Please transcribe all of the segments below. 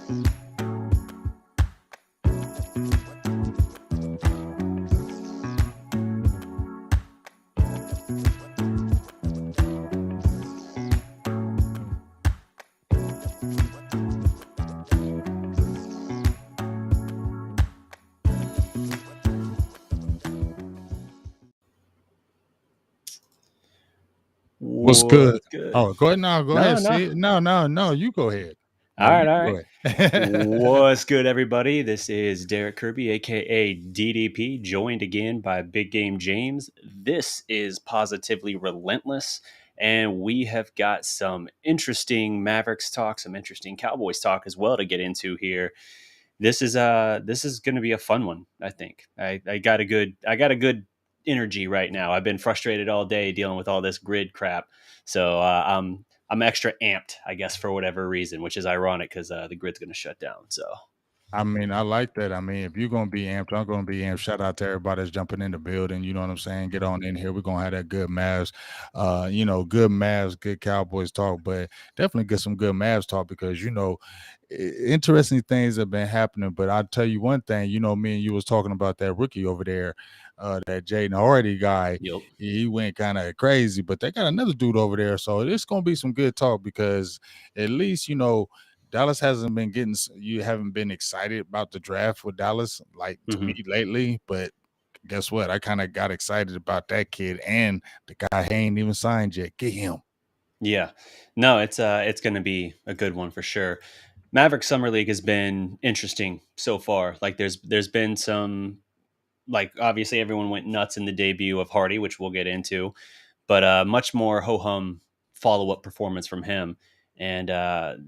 What's good? What's good? Oh, go ahead now. Go ahead. No. See, no. You go ahead. All right. Go ahead. What's good, everybody? This is Derek Kirby, aka DDP, joined again by Big Game James. This is Positively Relentless, and we have got some interesting Mavericks talk, some interesting Cowboys talk as well to get into here. This is going to be a fun one. I think I got a good energy right now. I've been frustrated all day dealing with all this grid crap, so I'm extra amped, I guess, for whatever reason, which is ironic because the grid's going to shut down. So I mean, I like that. I mean, if you're gonna be amped, I'm gonna be amped. Shout out to everybody that's jumping in the building. You know what I'm saying? Get on in here. We're gonna have that good Mavs, good Mavs, good Cowboys talk, but definitely get some good Mavs talk because interesting things have been happening. But I'll tell you one thing. Me and you was talking about that rookie over there, that Jaden Hardy guy. yep. He went kind of crazy, but they got another dude over there, so it's gonna be some good talk because at least Dallas you haven't been excited about the draft with Dallas, like to me lately, but guess what? I kind of got excited about that kid and the guy he ain't even signed yet. Get him. Yeah, no, it's going to be a good one for sure. Maverick Summer League has been interesting so far. Like there's been some, like, obviously everyone went nuts in the debut of Hardy, which we'll get into, but much more ho-hum follow-up performance from him. And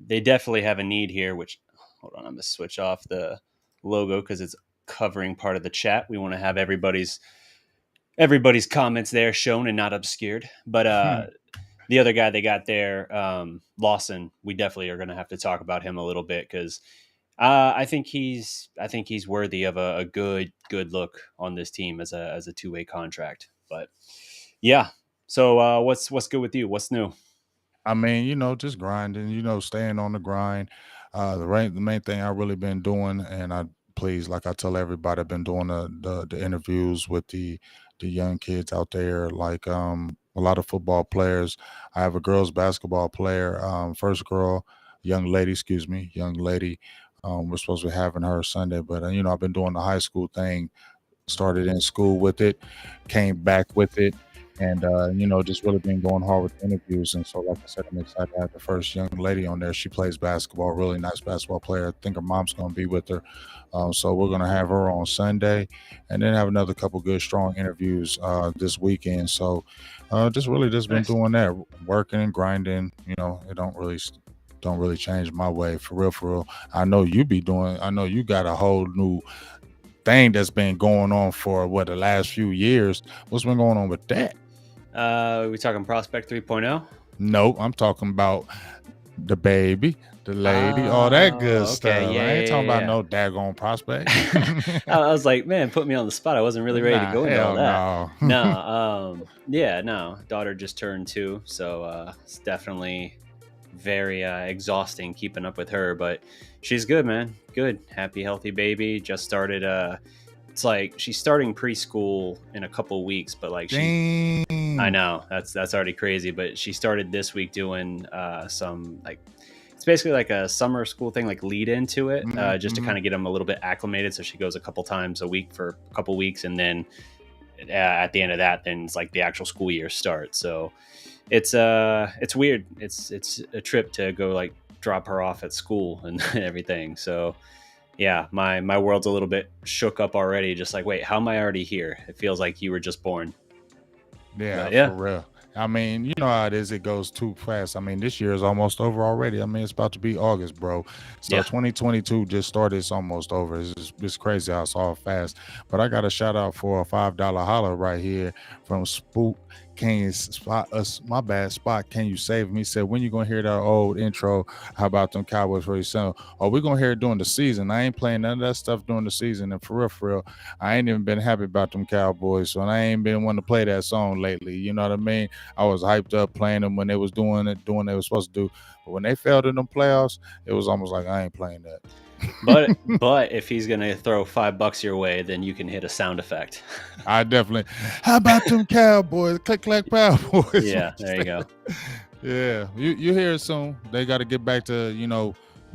they definitely have a need here, which, hold on, I'm going to switch off the logo because it's covering part of the chat. We want to have everybody's comments there shown and not obscured. But the other guy they got there, Lawson, we definitely are going to have to talk about him a little bit because I think he's worthy of a good look on this team as a two-way contract. But yeah, so what's good with you? What's new? I mean, just grinding, staying on the grind. The main thing I really been doing, and like I tell everybody, I've been doing the interviews with the young kids out there, like a lot of football players. I have a girls basketball player, young lady. We're supposed to be having her Sunday, but I've been doing the high school thing. Started in school with it, came back with it, and just really been going hard with interviews. And so, like I said, I'm excited to have the first young lady on there. She plays basketball, really nice basketball player. I think her mom's going to be with her, so we're going to have her on Sunday, and then have another couple good, strong interviews this weekend. So, just been doing that, working and grinding. It don't really change my way for real. I know you got a whole new thing that's been going on for the last few years. What's been going on with that? We talking Prospect 3.0? No, I'm talking about the baby, the lady, all that good stuff. Yeah, I ain't talking about no daggone Prospect. I was like, man, put me on the spot. I wasn't really ready to go into all that. No. Daughter just turned 2, so it's definitely very exhausting keeping up with her, but she's good, man. Good, happy, healthy baby. Just started. It's like she's starting preschool in a couple weeks, but like I know that's already crazy. But she started this week doing some, like, it's basically like a summer school thing, like lead into it, just to kind of get them a little bit acclimated. So she goes a couple times a week for a couple weeks, and then at the end of that, then it's like the actual school year starts. So it's weird. It's a trip to go, like, drop her off at school and everything. So yeah, my world's a little bit shook up already. Just like, wait, how am I already here? It feels like you were just born. Yeah, for real. I mean, you know how it is. It goes too fast. I mean, this year is almost over already. I mean, it's about to be August, bro. So 2022 just started. It's almost over. It's crazy how it's all fast. But I got a shout out for a $5 holler right here from Spook. Can you spot us? My bad, Spot. Can you save me? He said, when you gonna hear that old intro? How about them Cowboys for yourself? Oh, we're gonna hear it during the season. I ain't playing none of that stuff during the season. And for real, I ain't even been happy about them Cowboys. So I ain't been wanting to play that song lately. You know what I mean? I was hyped up playing them when they was doing what they were supposed to do. But when they failed in them playoffs, it was almost like I ain't playing that. But if he's gonna throw $5 your way, then you can hit a sound effect. I definitely. How about them Cowboys? Click clack Cowboys. Yeah, there you go. Yeah, you hear it soon. They got to get back to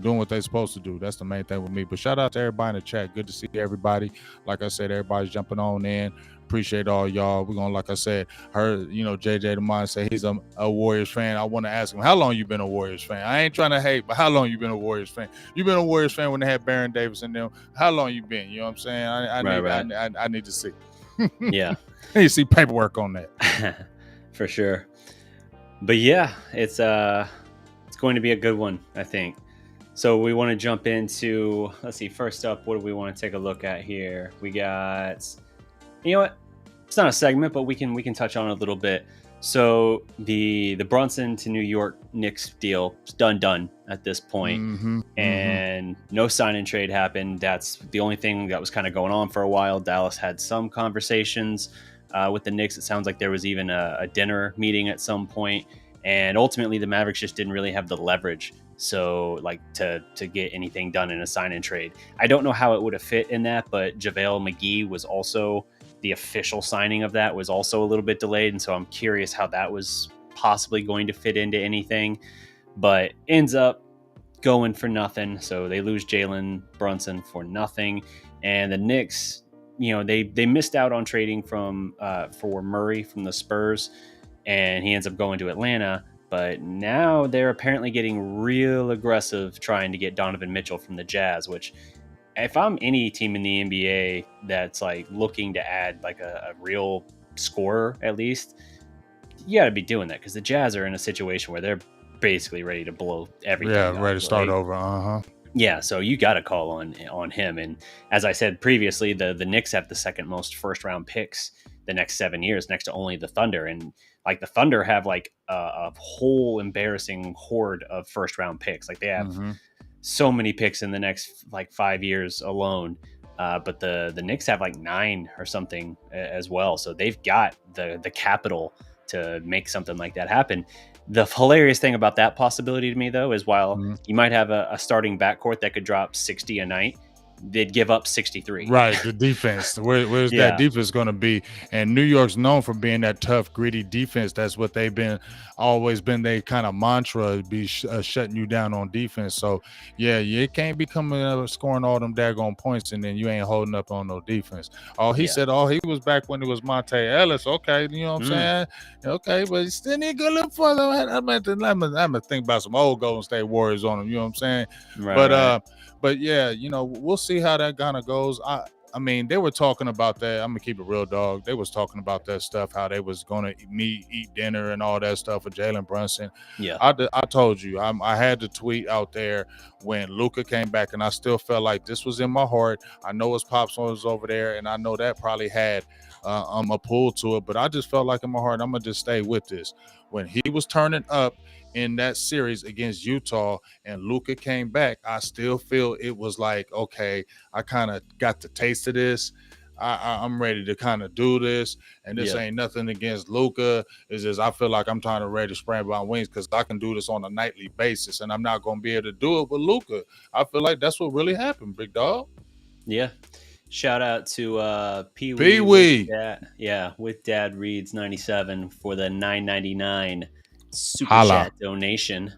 doing what they're supposed to do. That's the main thing with me. But shout out to everybody in the chat. Good to see everybody. Like I said, everybody's jumping on in. Appreciate all y'all. We're gonna, like I said, heard JJ the Mind say he's a Warriors fan. I want to ask him, how long you been a Warriors fan? I ain't trying to hate, but how long you been a Warriors fan? You been a Warriors fan when they had Baron Davis and them. How long you been? You know what I'm saying? I need to see. Yeah, I need to see paperwork on that. For sure. But yeah, it's going to be a good one, I think. So we want to jump into, let's see, first up, what do we want to take a look at here? We got, you know what? It's not a segment, but we can touch on it a little bit. So the Brunson to New York Knicks deal is done at this point. And no sign and trade happened. That's the only thing that was kind of going on for a while. Dallas had some conversations with the Knicks. It sounds like there was even a dinner meeting at some point. And ultimately, the Mavericks just didn't really have the leverage to get anything done in a sign and trade. I don't know how it would have fit in that, but JaVale McGee was also the official signing of that was also a little bit delayed. And so I'm curious how that was possibly going to fit into anything, but ends up going for nothing. So they lose Jalen Brunson for nothing. And the Knicks, they missed out on trading for Murray from the Spurs, and he ends up going to Atlanta. But now they're apparently getting real aggressive trying to get Donovan Mitchell from the Jazz, which if I'm any team in the NBA that's like looking to add like a real scorer, at least, you got to be doing that, because the Jazz are in a situation where they're basically ready to blow everything up, ready to start over. Yeah, so you got to call on him. And as I said previously, the Knicks have the second most first round picks the next 7 years, next to only the Thunder. And like the Thunder have like a whole embarrassing horde of first round picks. Like they have so many picks in the next like 5 years alone. But the Knicks have like 9 or something as well. So they've got the capital to make something like that happen. The hilarious thing about that possibility to me, though, is while you might have a starting backcourt that could drop 60 a night, they'd give up 63. Right, the defense. Where's that defense going to be? And New York's known for being that tough, gritty defense. That's what they've always been their kind of mantra, be shutting you down on defense. So, yeah, you can't be coming up scoring all them daggone points and then you ain't holding up on no defense. He said, he was back when it was Monte Ellis. Okay, you know what I'm saying? Okay, but he still need to go look for them. I'm gonna think about some old Golden State Warriors on them. You know what I'm saying? Right. But yeah, we'll see how that kind of goes. I mean, they were talking about that. I'm gonna keep it real, dog. They was talking about that stuff, how they was gonna eat dinner and all that stuff with Jalen Brunson. Yeah, I told you, I had the tweet out there when Luka came back, and I still felt like this was in my heart. I know his pops was over there, and I know that probably had a pull to it, but I just felt like in my heart, I'm gonna just stay with this. When he was turning up in that series against Utah and Luka came back, I still feel it was like, okay, I kind of got the taste of this. I'm ready to kind of do this. And this ain't nothing against Luka. It's just I feel like I'm trying to ready to spread my wings because I can do this on a nightly basis, and I'm not going to be able to do it with Luka. I feel like that's what really happened, big dog. Yeah. Shout out to Pee Wee. With Dad Reads 97 for the $9.99 super chat donation.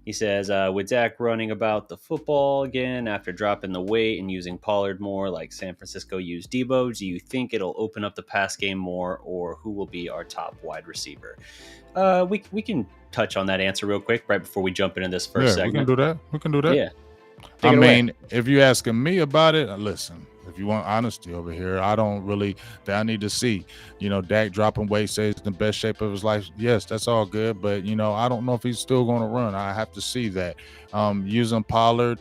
He says, with Dak running about the football again after dropping the weight and using Pollard more like San Francisco used Debo, do you think it'll open up the pass game more, or who will be our top wide receiver? We can touch on that answer real quick right before we jump into this first segment. We can do that. Yeah. I mean, if you're asking me about it, listen, if you want honesty over here, I don't really, I need to see, Dak dropping weight, says the best shape of his life. Yes, that's all good. But, I don't know if he's still going to run. I have to see that. Using Pollard,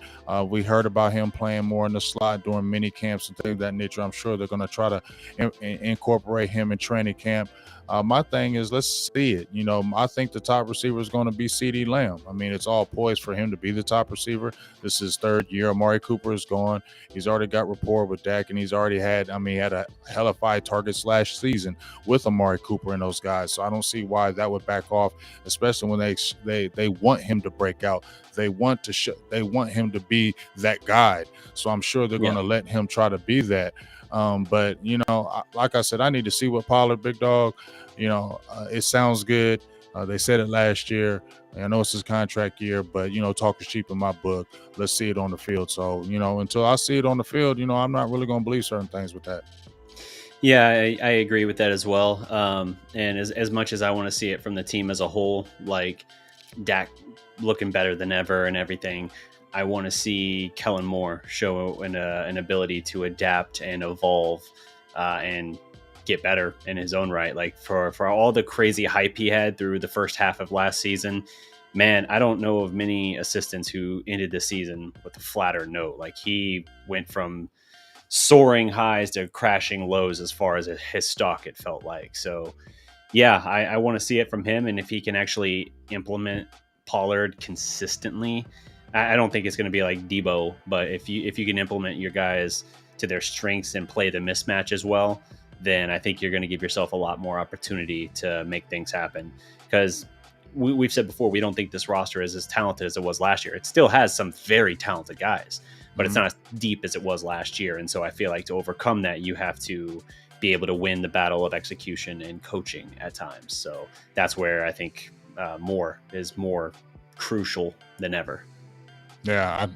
we heard about him playing more in the slot during mini camps and things of that nature. I'm sure they're going to try to incorporate him in training camp. My thing is, let's see it. I think the top receiver is going to be CeeDee Lamb. I mean, it's all poised for him to be the top receiver. This is his third year. Amari Cooper is gone. He's already got rapport with with Dak, and he's already had, he had a hellified targets last season with Amari Cooper and those guys. So I don't see why that would back off, especially when they want him to break out. They want him to be that guy. So I'm sure they're going to let him try to be that. But like I said, I need to see what Pollard, big dog. It sounds good. They said it last year. I know it's his contract year, but talk is cheap in my book. Let's see it on the field. So until I see it on the field, I'm not really going to believe certain things with that. Yeah, I agree with that as well. And as much as I want to see it from the team as a whole, like Dak looking better than ever and everything, I want to see Kellen Moore show an ability to adapt and evolve and get better in his own right. Like for all the crazy hype he had through the first half of last season, man, I don't know of many assistants who ended the season with a flatter note. Like he went from soaring highs to crashing lows as far as his stock, it felt like. So yeah, I want to see it from him. And if he can actually implement Pollard consistently, I don't think it's going to be like Debo, but if you can implement your guys to their strengths and play the mismatch as well, then I think you're going to give yourself a lot more opportunity to make things happen. Because we've said before, we don't think this roster is as talented as it was last year. It still has some very talented guys, but it's not as deep as it was last year. And so I feel like to overcome that, you have to be able to win the battle of execution and coaching at times. So that's where I think more is more crucial than ever. Yeah,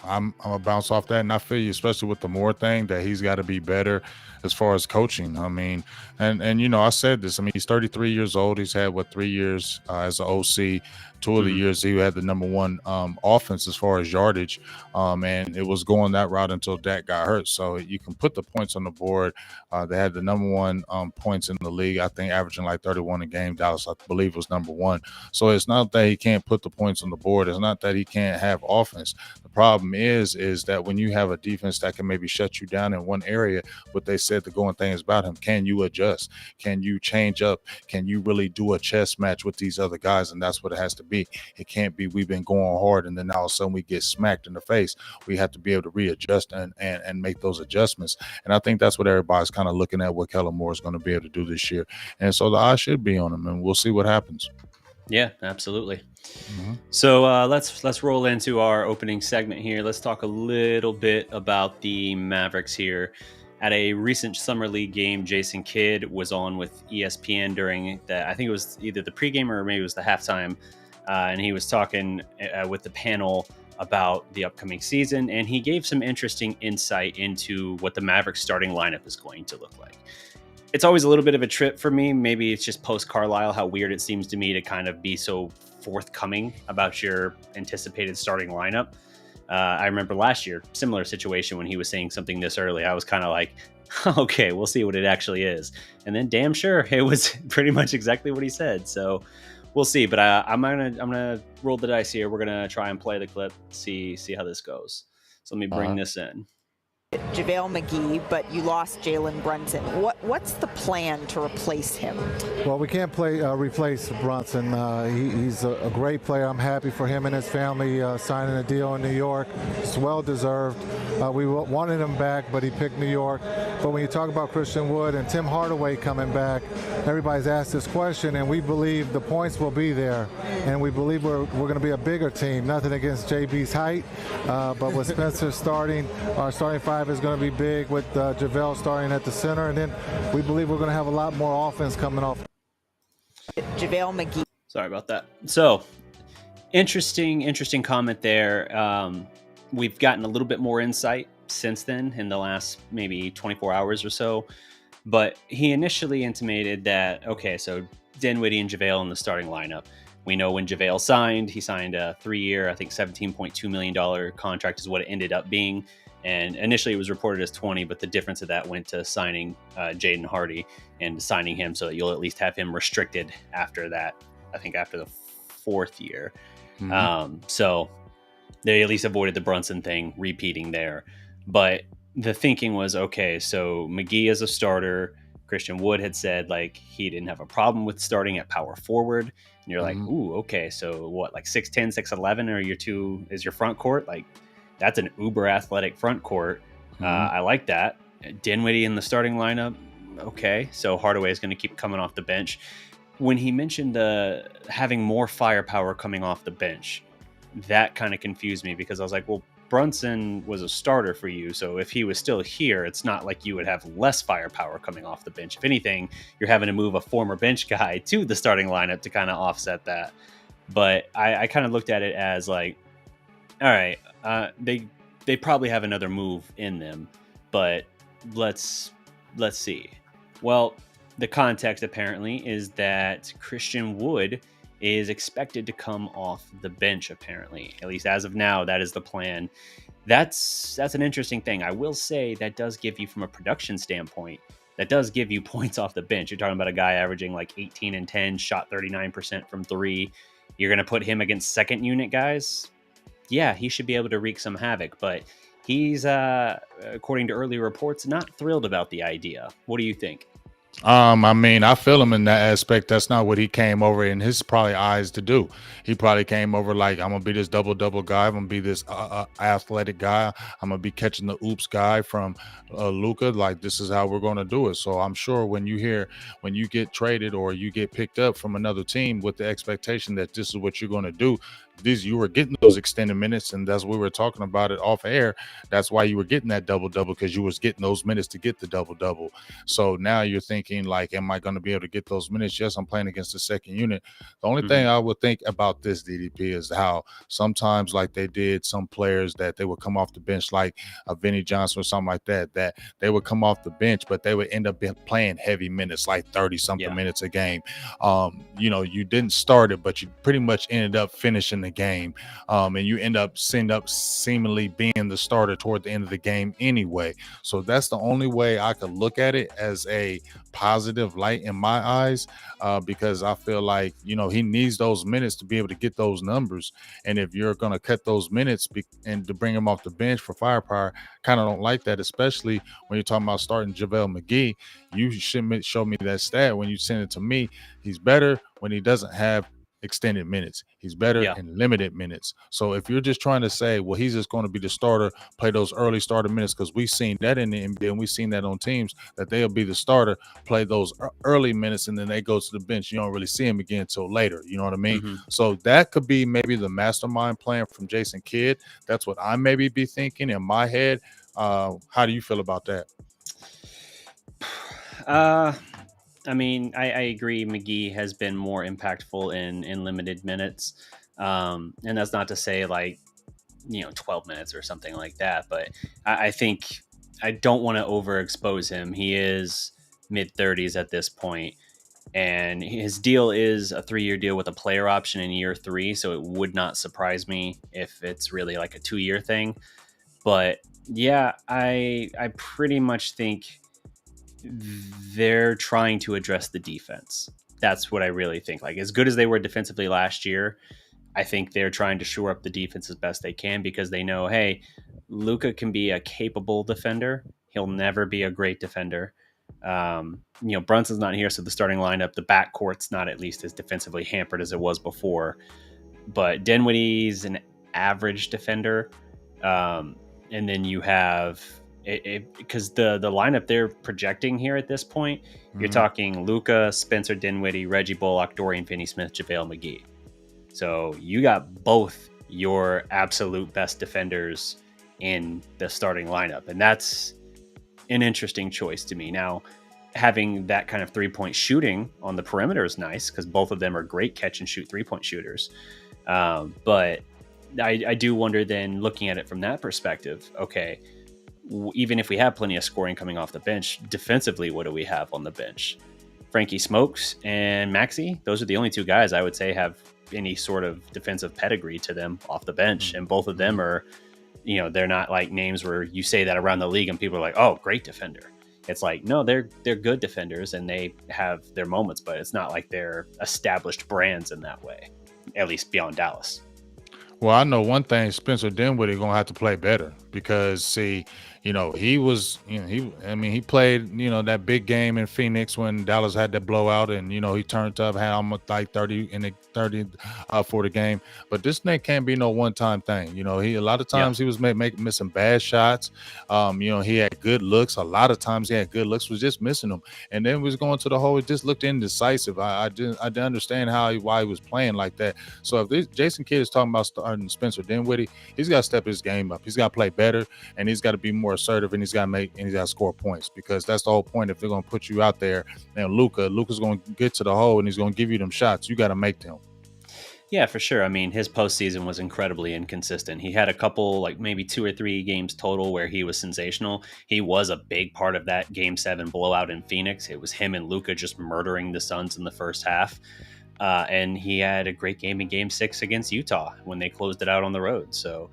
I'm gonna bounce off that, and I feel you, especially with the Moore thing, that he's got to be better as far as coaching. And I said this. He's 33 years old. He's had 3 years as an OC. 2 of the years he had the number one offense as far as yardage, and it was going that route until Dak got hurt. So you can put the points on the board. They had the number one points in the league, I think, averaging like 31 a game. Dallas, I believe, was number one. So it's not that he can't put the points on the board. It's not that he can't have offense. The problem is that when you have a defense that can maybe shut you down in one area, what they said the going thing is about him, can you adjust? Can you change up? Can you really do a chess match with these other guys? And that's what it has to be. It can't be we've been going hard and then all of a sudden we get smacked in the face. We have to be able to readjust and make those adjustments. And I think that's what everybody's kind of looking at, what Kellen Moore is going to be able to do this year. And so the eye should be on him, and we'll see what happens. Yeah, absolutely. So let's roll into our opening segment here. Let's talk a little bit about the Mavericks here. At a recent Summer League game, Jason Kidd was on with ESPN during I think it was either the pregame or maybe it was the halftime, and he was talking with the panel about the upcoming season, and he gave some interesting insight into what the Mavericks starting lineup is going to look like. It's always a little bit of a trip for me. Maybe it's just post-Carlisle, how weird it seems to me to kind of be so forthcoming about your anticipated starting lineup. I remember last year, similar situation when he was saying something this early. I was kind of like, okay, we'll see what it actually is. And then damn sure, it was pretty much exactly what he said. So we'll see. But I'm gonna roll the dice here. We're gonna try and play the clip, see how this goes. So let me bring this in. JaVale McGee, but you lost Jalen Brunson. What's the plan to replace him? Well, we can't replace Brunson. He's a great player. I'm happy for him and his family signing a deal in New York. It's well deserved. We wanted him back, but he picked New York. But when you talk about Christian Wood and Tim Hardaway coming back, everybody's asked this question, and we believe the points will be there, and we believe we're going to be a bigger team. Nothing against JB's height, but with Spencer starting, our starting five is going to be big with JaVale starting at the center, and then we believe we're going to have a lot more offense coming off. JaVale McGee. Sorry about that. So, interesting comment there. We've gotten a little bit more insight since then in the last maybe 24 hours or so, but he initially intimated that, okay, so Dinwiddie and JaVale in the starting lineup. We know when JaVale signed, he signed a 3-year, I think $17.2 million contract is what it ended up being. And initially it was reported as 20, but the difference of that went to signing Jaden Hardy and signing him so that you'll at least have him restricted after that, I think after the 4th year. So they at least avoided the Brunson thing repeating there. But the thinking was, okay, so McGee as a starter, Christian Wood had said like he didn't have a problem with starting at power forward. And you're like, ooh, okay, so what, like 6'10", 6'11", or is your front court? Like, that's an uber athletic front court. I like that. Dinwiddie in the starting lineup. Okay, so Hardaway is going to keep coming off the bench. When he mentioned having more firepower coming off the bench, that kind of confused me because I was like, well, Brunson was a starter for you. So if he was still here, it's not like you would have less firepower coming off the bench. If anything, you're having to move a former bench guy to the starting lineup to kind of offset that. But I kind of looked at it as like, all right, they probably have another move in them, but let's see. Well, the context apparently is that Christian Wood is expected to come off the bench, apparently. At least as of now, that is the plan. That's an interesting thing. I will say that does give you, from a production standpoint, that does give you points off the bench. You're talking about a guy averaging like 18 and 10, shot 39% from three. You're going to put him against second unit guys? Yeah, he should be able to wreak some havoc, but he's, according to early reports, not thrilled about the idea. What do you think? I mean, I feel him in that aspect. That's not what he came over in his probably eyes to do. He probably came over like, I'm gonna be this double guy. I'm gonna be this athletic guy. I'm gonna be catching the oops guy from Luka. Like, this is how we're gonna do it. So I'm sure when you get traded or you get picked up from another team with the expectation that this is what you're gonna do, you were getting those extended minutes, and that's what we were talking about it off air. That's why you were getting that double because you was getting those minutes to get the double. So now you're thinking like, am I going to be able to get those minutes? Yes, I'm playing against the second unit. The only thing I would think about this, DDP, is how sometimes, like they did some players, that they would come off the bench, like a Vinny Johnson or something like that, that they would come off the bench, but they would end up playing heavy minutes, like 30 something minutes a game. You didn't start it, but you pretty much ended up finishing the game, and you end up seemingly being the starter toward the end of the game anyway. So that's the only way I could look at it as a positive light in my eyes, because I feel like, he needs those minutes to be able to get those numbers. And if you're going to cut those minutes and to bring him off the bench for firepower, kind of don't like that, especially when you're talking about starting JaVale McGee. You should show me that stat when you send it to me. He's better when he doesn't have extended minutes. He's better in limited minutes. So if you're just trying to say, well, he's just going to be the starter, play those early starter minutes, because we've seen that in the NBA and we've seen that on teams, that they'll be the starter, play those early minutes, and then they go to the bench. You don't really see him again until later. You know what I mean? So that could be maybe the mastermind plan from Jason Kidd. That's what I maybe be thinking in my head. How do you feel about that? I mean, I agree. McGee has been more impactful in limited minutes. And that's not to say 12 minutes or something like that. But I think I don't want to overexpose him. He is mid-30s at this point, and his deal is a 3-year deal with a player option in year 3. So it would not surprise me if it's really like a 2-year thing. But yeah, I pretty much think they're trying to address the defense. That's what I really think. Like, as good as they were defensively last year, I think they're trying to shore up the defense as best they can, because they know, hey, Luka can be a capable defender. He'll never be a great defender. Brunson's not here, so the starting lineup, the backcourt's not at least as defensively hampered as it was before. But Dinwiddie's an average defender. And then you have, because the lineup they're projecting here at this point, you're talking Luka, Spencer Dinwiddie, Reggie Bullock, Dorian Finney-Smith, JaVale McGee. So you got both your absolute best defenders in the starting lineup. And that's an interesting choice to me. Now, having that kind of 3-point shooting on the perimeter is nice, because both of them are great catch and shoot 3-point shooters. But I do wonder then, looking at it from that perspective, okay, even if we have plenty of scoring coming off the bench, defensively, what do we have on the bench? Frankie Smokes and Maxey, those are the only two guys I would say have any sort of defensive pedigree to them off the bench. And both of them are, they're not like names where you say that around the league and people are like, oh, great defender. It's like, no, they're good defenders and they have their moments, but it's not like they're established brands in that way, at least beyond Dallas. Well, I know one thing: Spencer Dinwiddie gonna have to play better. because see, he was, he played, that big game in Phoenix when Dallas had that blowout, and he turned up, had almost like 30 in the 30 for the game. But this thing can't be no one-time thing. He a lot of times he was missing bad shots. He had good looks. A lot of times he had good looks, was just missing them, and then was going to the hole. It just looked indecisive. I didn't understand why he was playing like that. So if Jason Kidd is talking about starting Spencer Dinwiddie, he's got to step his game up. He's got to play better, and he's got to be more assertive, and he's got to score points, because that's the whole point. If they're going to put you out there, and Luka's going to get to the hole and he's going to give you them shots, you got to make them. Yeah, for sure. I mean, his postseason was incredibly inconsistent. He had a couple, like maybe 2 or 3 games total where he was sensational. He was a big part of that Game 7 blowout in Phoenix. It was him and Luka just murdering the Suns in the first half. And he had a great game in Game 6 against Utah when they closed it out on the road. So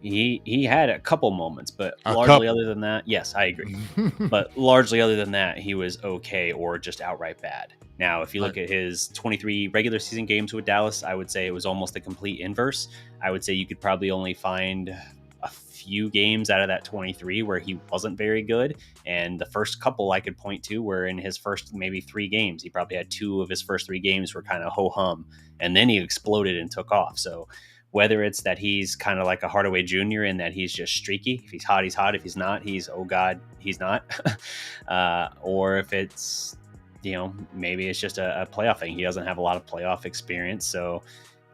he had a couple moments, but largely other than that, yes, I agree. But largely other than that, he was okay or just outright bad. Now, if you look at his 23 regular season games with Dallas, I would say it was almost the complete inverse. I would say you could probably only find a few games out of that 23 where he wasn't very good. And the first couple I could point to were in his first maybe 3 games. He probably had 2 of his first 3 games were kind of ho-hum. And then he exploded and took off. So whether it's that he's kind of like a Hardaway Jr. and that he's just streaky. If he's hot, he's hot. If he's not, he's, oh God, he's not. Or if it's, maybe it's just a playoff thing. He doesn't have a lot of playoff experience. So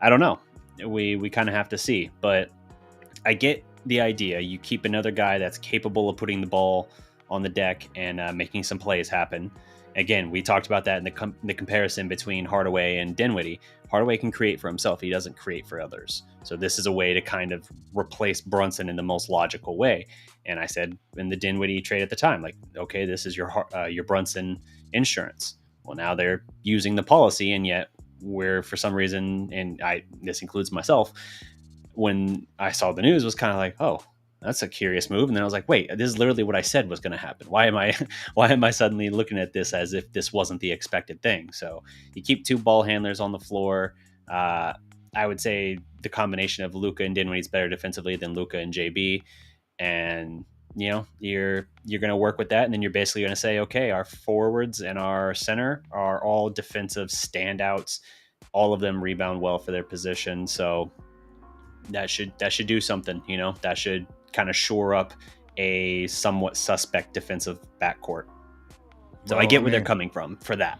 I don't know. We kind of have to see. But I get the idea. You keep another guy that's capable of putting the ball on the deck and making some plays happen. Again, we talked about that in the comparison between Hardaway and Dinwiddie. Hardaway can create for himself. He doesn't create for others. So this is a way to kind of replace Brunson in the most logical way. And I said in the Dinwiddie trade at the time, like, okay, this is your Brunson insurance. Well, now they're using the policy, and yet we're, for some reason, and this includes myself, when I saw the news, was kind of like, oh, that's a curious move. And then I was like, wait, this is literally what I said was going to happen. Why am I suddenly looking at this as if this wasn't the expected thing? So you keep 2 ball handlers on the floor. I would say the combination of Luka and Dinwiddie is better defensively than Luka and JB. And, you're going to work with that. And then you're basically going to say, okay, our forwards and our center are all defensive standouts. All of them rebound well for their position. So that should do something, that should kind of shore up a somewhat suspect defensive backcourt. So I get where they're coming from for that.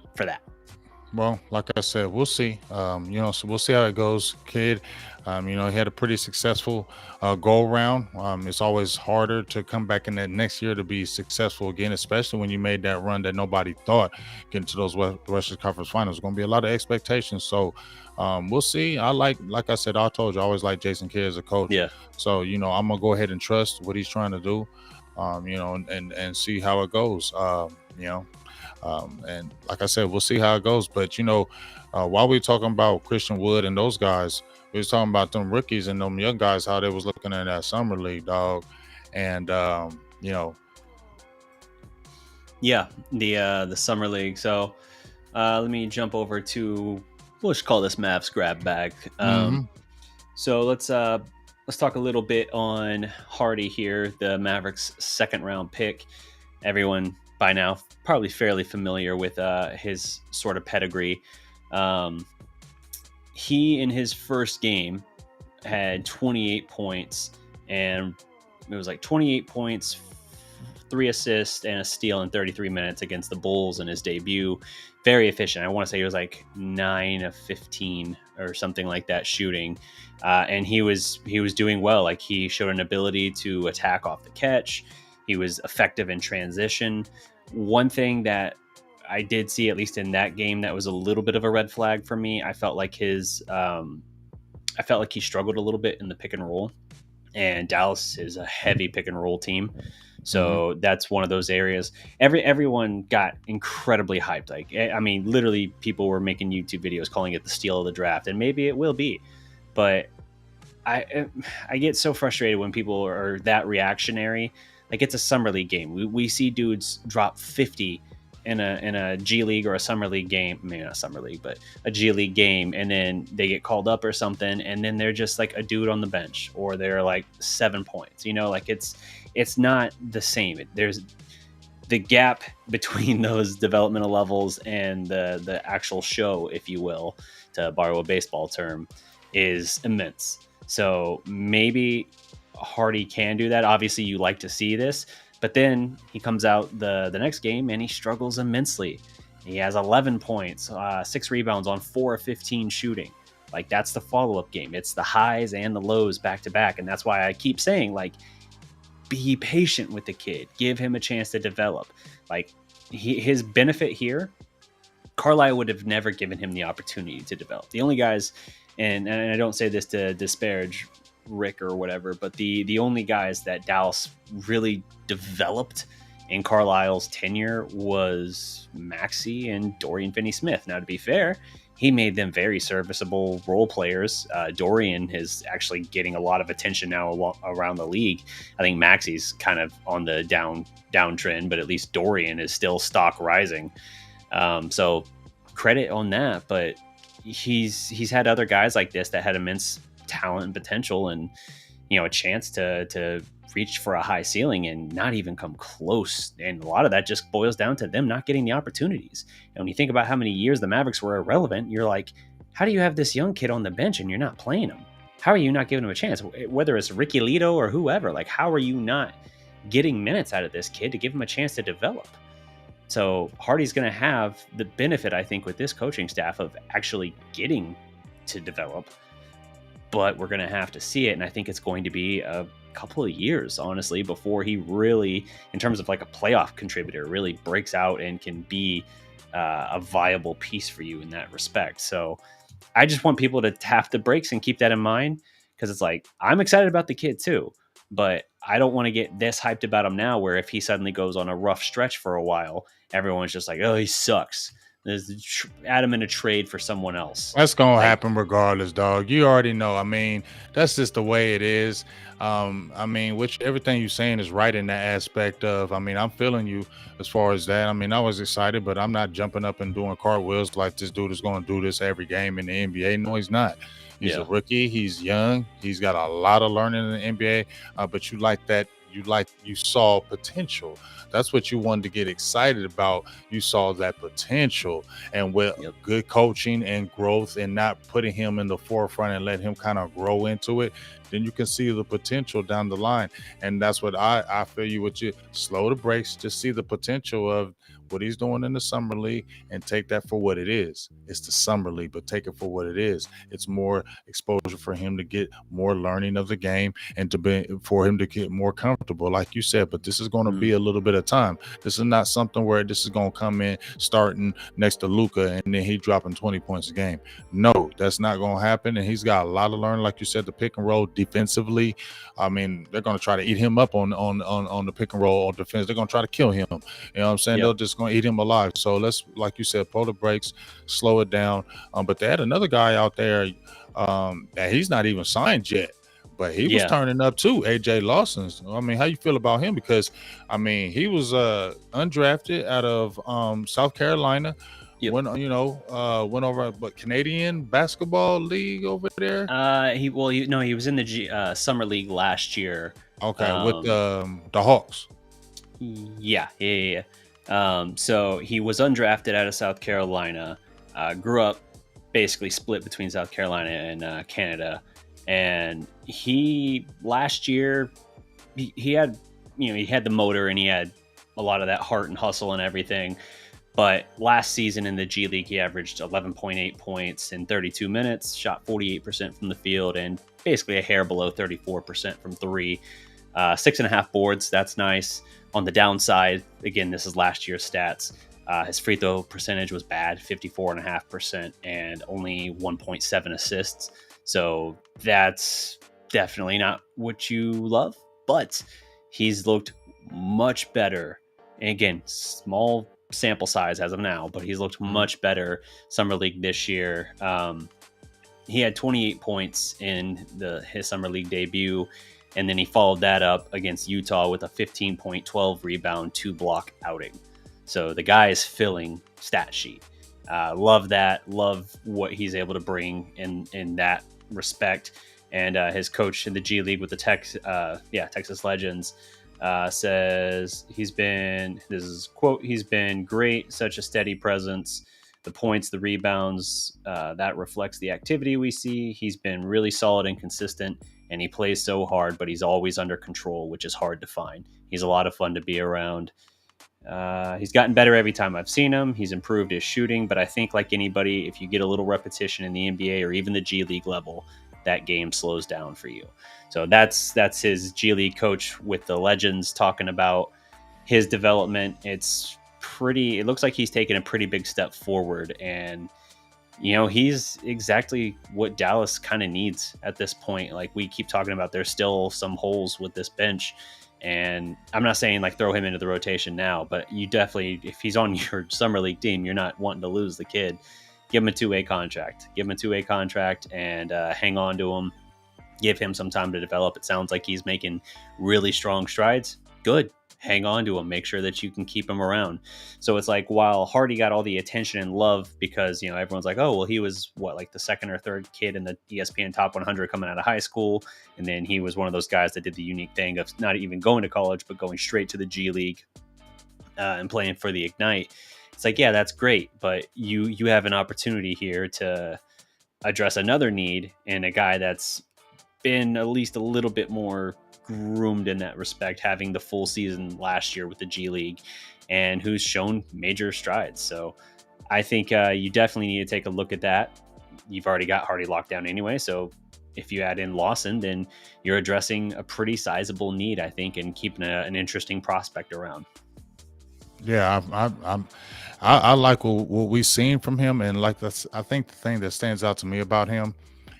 Well, like I said, we'll see. So we'll see how it goes, kid. He had a pretty successful go round. It's always harder to come back in that next year to be successful again, especially when you made that run that nobody thought getting to those Western Conference Finals. There's going to be a lot of expectations. So we'll see. Like I said, I told you, I always like Jason Kidd as a coach. Yeah. So, I'm going to go ahead and trust what he's trying to do, and see how it goes, and like I said, we'll see how it goes. But, while we're talking about Christian Wood and those guys, we was talking about them rookies and them young guys, how they was looking at that summer league, dog. And, Yeah, the summer league. So let me jump over to, we'll just call this Mavs grab bag. So let's talk a little bit on Hardy here, the Mavericks' 2nd round pick. Everyone by now probably fairly familiar with his sort of pedigree. He, in his first game, had 28 points, and it was like 28 points, 3 assists, and a steal in 33 minutes against the Bulls in his debut. Very efficient. I want to say he was like 9 of 15 or something like that shooting. And he was doing well. Like, he showed an ability to attack off the catch. He was effective in transition. One thing that I did see, at least in that game, that was a little bit of a red flag for me. I felt like he struggled a little bit in the pick and roll, and Dallas is a heavy pick and roll team. So that's one of those areas. Everyone got incredibly hyped. Like, I mean, literally people were making YouTube videos calling it the steal of the draft, and maybe it will be, but I get so frustrated when people are that reactionary. Like, it's a summer league game. We see dudes drop 50 in a G League or a summer league game, maybe not summer league, but a G League game, and then they get called up or something, and then they're just like a dude on the bench, or they're like 7 points. Like it's not the same. There's the gap between those developmental levels and the actual show, if you will, to borrow a baseball term, is immense. So maybe Hardy can do that. Obviously, you like to see this, but then he comes out the next game and he struggles immensely. He has 11 points, 6 rebounds on 4 of 15 shooting. Like, that's the follow-up game. It's the highs and the lows back to back. And that's why I keep saying, like, be patient with the kid. Give him a chance to develop. Like, his benefit here, Carlisle would have never given him the opportunity to develop. The only guys, and I don't say this to disparage Rick or whatever, but the only guys that Dallas really developed in Carlisle's tenure was Maxey and Dorian Finney-Smith. Now, to be fair, he made them very serviceable role players. Dorian is actually getting a lot of attention now around the league. I think Maxey's kind of on the downtrend, but at least Dorian is still stock rising. So credit on that, but he's had other guys like this that had immense talent and potential, and a chance to reach for a high ceiling and not even come close. And a lot of that just boils down to them not getting the opportunities. And when you think about how many years the Mavericks were irrelevant, you're like, how do you have this young kid on the bench and you're not playing him? How are you not giving him a chance? Whether it's Ricky Lito or whoever, like, how are you not getting minutes out of this kid to give him a chance to develop? So Hardy's going to have the benefit, I think, with this coaching staff of actually getting to develop, but we're going to have to see it. And I think it's going to be a couple of years, honestly, before he really, in terms of like a playoff contributor, really breaks out and can be a viable piece for you in that respect. So I just want people to tap the brakes and keep that in mind, because it's like, I'm excited about the kid too, but I don't want to get this hyped about him now, where if he suddenly goes on a rough stretch for a while, everyone's just like, oh, he sucks. Add him in a trade for someone else. That's going to happen regardless, dog. You already know. I mean, that's just the way it is. I mean, everything you're saying is right in that aspect of, I mean, I'm feeling you as far as that. I mean, I was excited, but I'm not jumping up and doing cartwheels like this dude is going to do this every game in the NBA. No, he's not. He's a rookie. He's young. He's got a lot of learning in the NBA, but you like that. You saw potential. That's what you wanted to get excited about. You saw that potential, and with good coaching and growth, and not putting him in the forefront and let him kind of grow into it, then you can see the potential down the line. And that's what I feel you with you. Slow the brakes, just see the potential of what he's doing in the summer league and take that for what it is. It's the summer league, but take it for what it is. It's more exposure for him to get more learning of the game, and for him to get more comfortable, like you said. But this is going to be a little bit of time. This is not something where this is going to come in starting next to Luka and then he dropping 20 points a game. No, that's not going to happen. And he's got a lot of learning, like you said, the pick and roll defensively. I mean, they're going to try to eat him up on the pick and roll on defense. They're going to try to kill him. You know what I'm saying? They'll just going to eat him alive. So let's, like you said, pull the brakes, slow it down. But they had another guy out there that he's not even signed yet, but he was turning up too. AJ Lawson. I mean, how you feel about him? Because I mean, he was undrafted out of South Carolina. Went over, but Canadian Basketball League over there. He was in the Summer League last year. Okay, with the Hawks. Yeah. So he was undrafted out of South Carolina. Grew up basically split between South Carolina and Canada. And he last year he had the motor and he had a lot of that heart and hustle and everything. But last season in the G League, he averaged 11.8 points in 32 minutes, shot 48% from the field, and basically a hair below 34% from three. 6.5 boards, that's nice. On the downside, again, this is last year's stats. His free throw percentage was bad, 54.5%, and only 1.7 assists. So that's definitely not what you love, but he's looked much better. And again, small sample size as of now, but he's looked much better Summer League this year. He had 28 points in his Summer League debut, and then he followed that up against Utah with a 15.12 rebound, 2 block outing. So the guy is filling stat sheet. Love that. Love what he's able to bring in that respect. And his coach in the G League with the Texas Legends says he's been, this is quote, he's been great, such a steady presence. The points, the rebounds, that reflects the activity we see. He's been really solid and consistent, and he plays so hard, but he's always under control, which is hard to find. He's a lot of fun to be around. He's gotten better every time I've seen him. He's improved his shooting, but I think like anybody, if you get a little repetition in the NBA or even the G League level, that game slows down for you. So that's his G League coach with the Legends talking about his development. It looks like he's taken a pretty big step forward, and he's exactly what Dallas kind of needs at this point. Like we keep talking about, there's still some holes with this bench. And I'm not saying like throw him into the rotation now, but you definitely, if he's on your summer league team, you're not wanting to lose the kid. Give him a two-way contract. And hang on to him. Give him some time to develop. It sounds like he's making really strong strides. Good. Hang on to him. Make sure that you can keep him around. So it's like, while Hardy got all the attention and love because, everyone's like, oh, well, he was like the second or third kid in the ESPN Top 100 coming out of high school. And then he was one of those guys that did the unique thing of not even going to college, but going straight to the G League and playing for the Ignite. It's like, yeah, that's great. But you have an opportunity here to address another need in a guy that's been at least a little bit more groomed in that respect, having the full season last year with the G League, and who's shown major strides. So I think you definitely need to take a look at that. You've already got Hardy locked down anyway, so if you add in Lawson, then you're addressing a pretty sizable need, I think, and keeping an interesting prospect around. Yeah, I like what we've seen from him, and I think the thing that stands out to me about him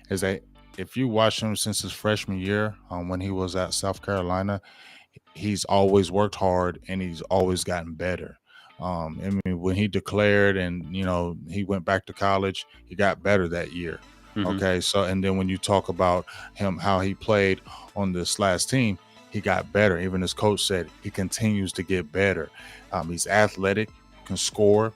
is that if you watch him since his freshman year, when he was at South Carolina, he's always worked hard and he's always gotten better. I mean, when he declared and he went back to college, he got better that year. Mm-hmm. Okay, so and then when you talk about him, how he played on this last team, he got better. Even his coach said he continues to get better. He's athletic, can score.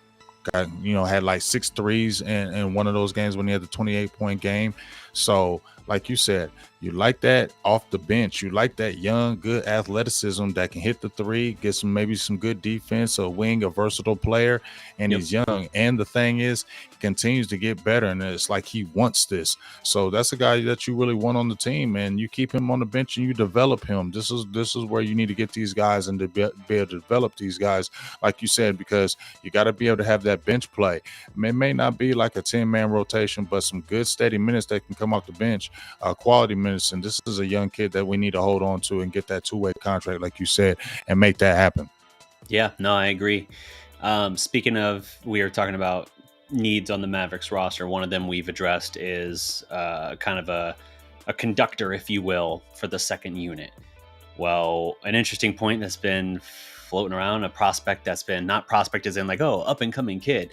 Had like 6 threes in one of those games when he had the 28-point game. So, like you said, you like that off the bench. You like that young, good athleticism that can hit the three, get maybe some good defense, a wing, a versatile player, and He's young. And the thing is, he continues to get better, and it's like he wants this. So that's a guy that you really want on the team, and you keep him on the bench and you develop him. This is where you need to get these guys and to be able to develop these guys, like you said, because you got to be able to have that bench play. It may not be like a 10-man rotation, but some good steady minutes that can come off the bench, quality minutes. And this is a young kid that we need to hold on to and get that two-way contract, like you said, and make that happen. Yeah, no, I agree. Speaking of, we were talking about needs on the Mavericks roster. One of them we've addressed is kind of a conductor, if you will, for the second unit. Well, an interesting point that's been floating around, a prospect that's been, not prospect as in like, oh, up-and-coming kid,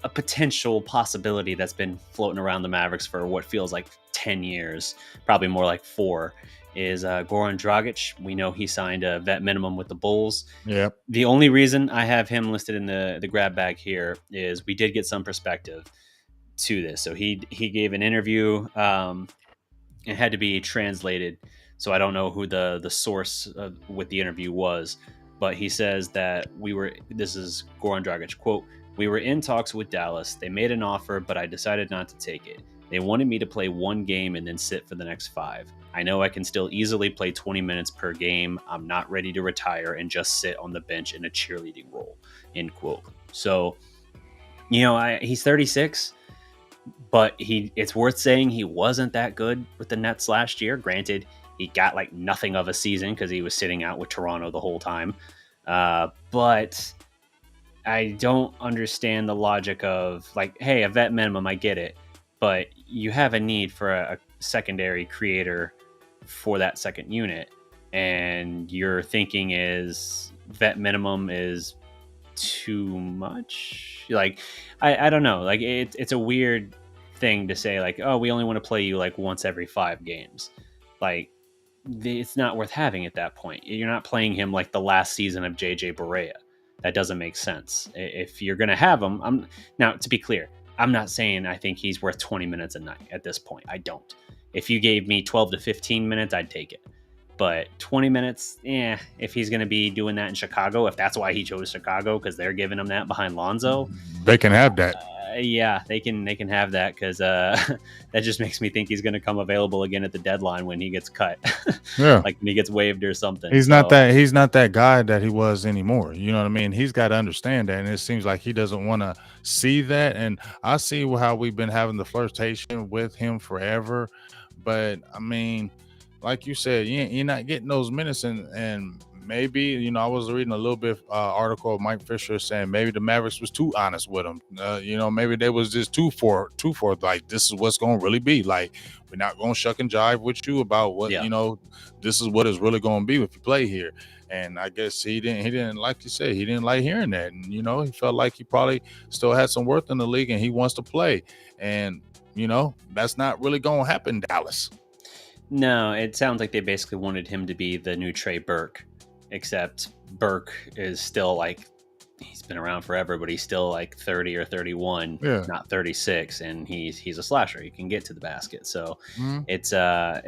a potential possibility that's been floating around the Mavericks for what feels like 10 years, probably more like 4, is Goran Dragach. We know he signed a vet minimum with the Bulls. Yep. The only reason I have him listed in the grab bag here is we did get some perspective to this. So he gave an interview. It had to be translated, so I don't know who the source with the interview was, but he says that this is Goran Dragach, quote, "We were in talks with Dallas. They made an offer, but I decided not to take it. They wanted me to play 1 game and then sit for the next 5. I know I can still easily play 20 minutes per game. I'm not ready to retire and just sit on the bench in a cheerleading role," end quote. So, he's 36, but it's worth saying he wasn't that good with the Nets last year. Granted, he got like nothing of a season because he was sitting out with Toronto the whole time. But I don't understand the logic of like, hey, a vet minimum, I get it, but you have a need for a secondary creator for that second unit, and your thinking is vet minimum is too much. Like, I don't know. Like, it's a weird thing to say, like, oh, we only want to play you like once every 5 games. Like, it's not worth having at that point. You're not playing him like the last season of JJ Barea. that doesn't make sense. If you're going to have him, now to be clear, I'm not saying I think he's worth 20 minutes a night at this point. I don't. If you gave me 12 to 15 minutes, I'd take it. But 20 minutes, if he's going to be doing that in Chicago, if that's why he chose Chicago, because they're giving him that behind Lonzo, they can have that. Yeah, they can have that, because that just makes me think he's going to come available again at the deadline when he gets cut. Yeah, like when he gets waived or something. He's not that guy that he was anymore. You know what I mean? He's got to understand that, and it seems like he doesn't want to see that. And I see how we've been having the flirtation with him forever, but I mean, like you said, you're not getting those minutes, and maybe, I was reading a little bit article of Mike Fisher saying maybe the Mavericks was too honest with him. Maybe they was just too for like, this is what's going to really be. Like, we're not going to shuck and jive with you about what, this is what it's really going to be if you play here. And I guess he didn't, like you said, he didn't like hearing that. And, he felt like he probably still had some worth in the league and he wants to play. And, that's not really going to happen in Dallas. No, it sounds like they basically wanted him to be the new Trey Burke, except Burke is still like, he's been around forever, but he's still like 30 or 31, not 36, and he's a slasher. He can get to the basket. So it's a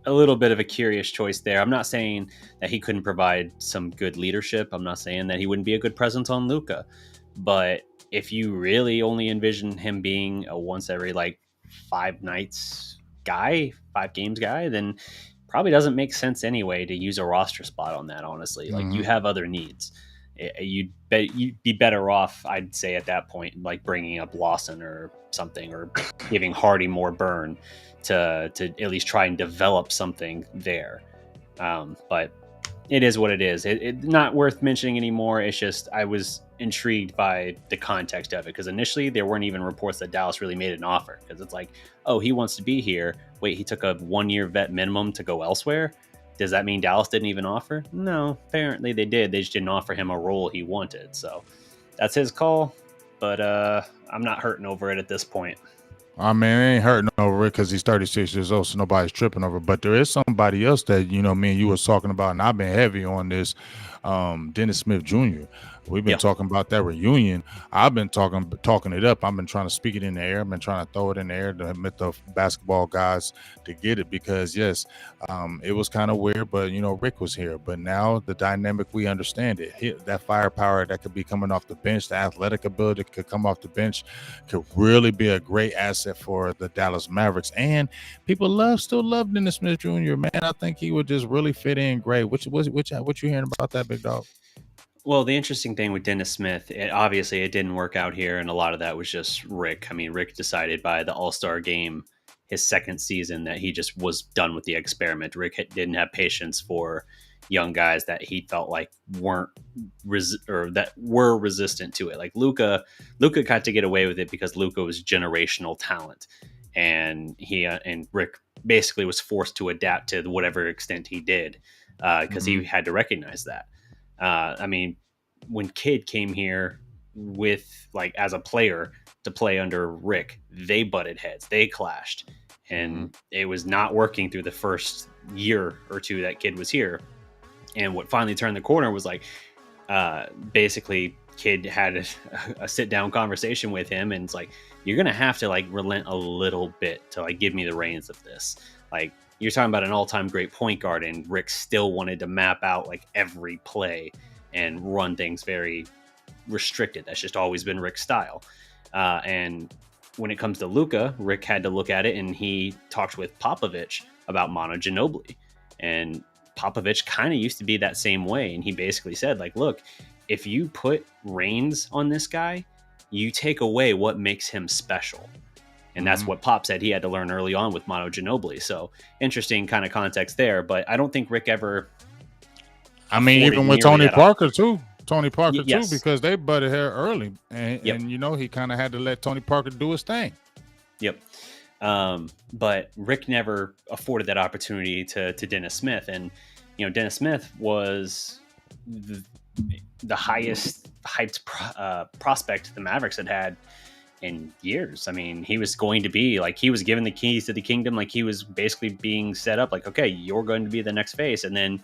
little bit of a curious choice there. I'm not saying that he couldn't provide some good leadership. I'm not saying that he wouldn't be a good presence on Luka, but if you really only envision him being a once every like 5 games guy, then probably doesn't make sense anyway to use a roster spot on that, honestly. Like, you have other needs. You'd be better off, I'd say, at that point, like bringing up Lawson or something, or giving Hardy more burn to at least try and develop something there. But it is what it is. It's not worth mentioning anymore. It's just, I was intrigued by the context of it, because initially there weren't even reports that Dallas really made an offer, because it's like, oh, he wants to be here. Wait, he took a 1-year vet minimum to go elsewhere? Does that mean Dallas didn't even offer? No, apparently they did. They just didn't offer him a role he wanted. So that's his call, but I'm not hurting over it at this point. I mean, it ain't hurting over it because he's 36 years old, so nobody's tripping over it. But there is somebody else that, me and you was talking about, and I've been heavy on this, Dennis Smith Jr. We've been talking about that reunion. I've been talking it up. I've been trying to speak it in the air. I've been trying to throw it in the air to admit the basketball guys to get it, because yes, it was kind of weird, but Rick was here. But now the dynamic, we understand it. That firepower that could be coming off the bench, the athletic ability could come off the bench, could really be a great asset for the Dallas Mavericks. And people still love Dennis Smith Jr. Man, I think he would just really fit in great. What you hearing about that, big dog? Well, the interesting thing with Dennis Smith, obviously it didn't work out here, and a lot of that was just Rick. I mean, Rick decided by the All-Star game, his second season, that he just was done with the experiment. Rick didn't have patience for young guys that he felt like were resistant to it. Like Luka got to get away with it because Luka was generational talent, and Rick basically was forced to adapt to whatever extent he did, because he had to recognize that. I mean, when Kidd came here with, like, as a player to play under Rick, they butted heads, they clashed, and it was not working through the first year or two that Kidd was here. And what finally turned the corner was like, basically Kidd had a sit down conversation with him, and it's like, you're going to have to like relent a little bit to like give me the reins of this. Like, you're talking about an all-time great point guard, and Rick still wanted to map out like every play and run things very restricted. That's just always been Rick's style. And when it comes to Luka, Rick had to look at it, and he talked with Popovich about Manu Ginobili. And Popovich kind of used to be that same way. And he basically said, like, look, if you put reins on this guy, you take away what makes him special. And that's what Pop said he had to learn early on with Manu Ginobili. So interesting kind of context there. But I don't think Rick ever... I mean, even with Tony Parker, too. Because they butted hair early. And he kind of had to let Tony Parker do his thing. Yep. But Rick never afforded that opportunity to Dennis Smith. And, Dennis Smith was the highest hyped prospect the Mavericks had in years. I mean, he was going to be like, he was given the keys to the kingdom. Like, he was basically being set up like, okay, you're going to be the next face. And then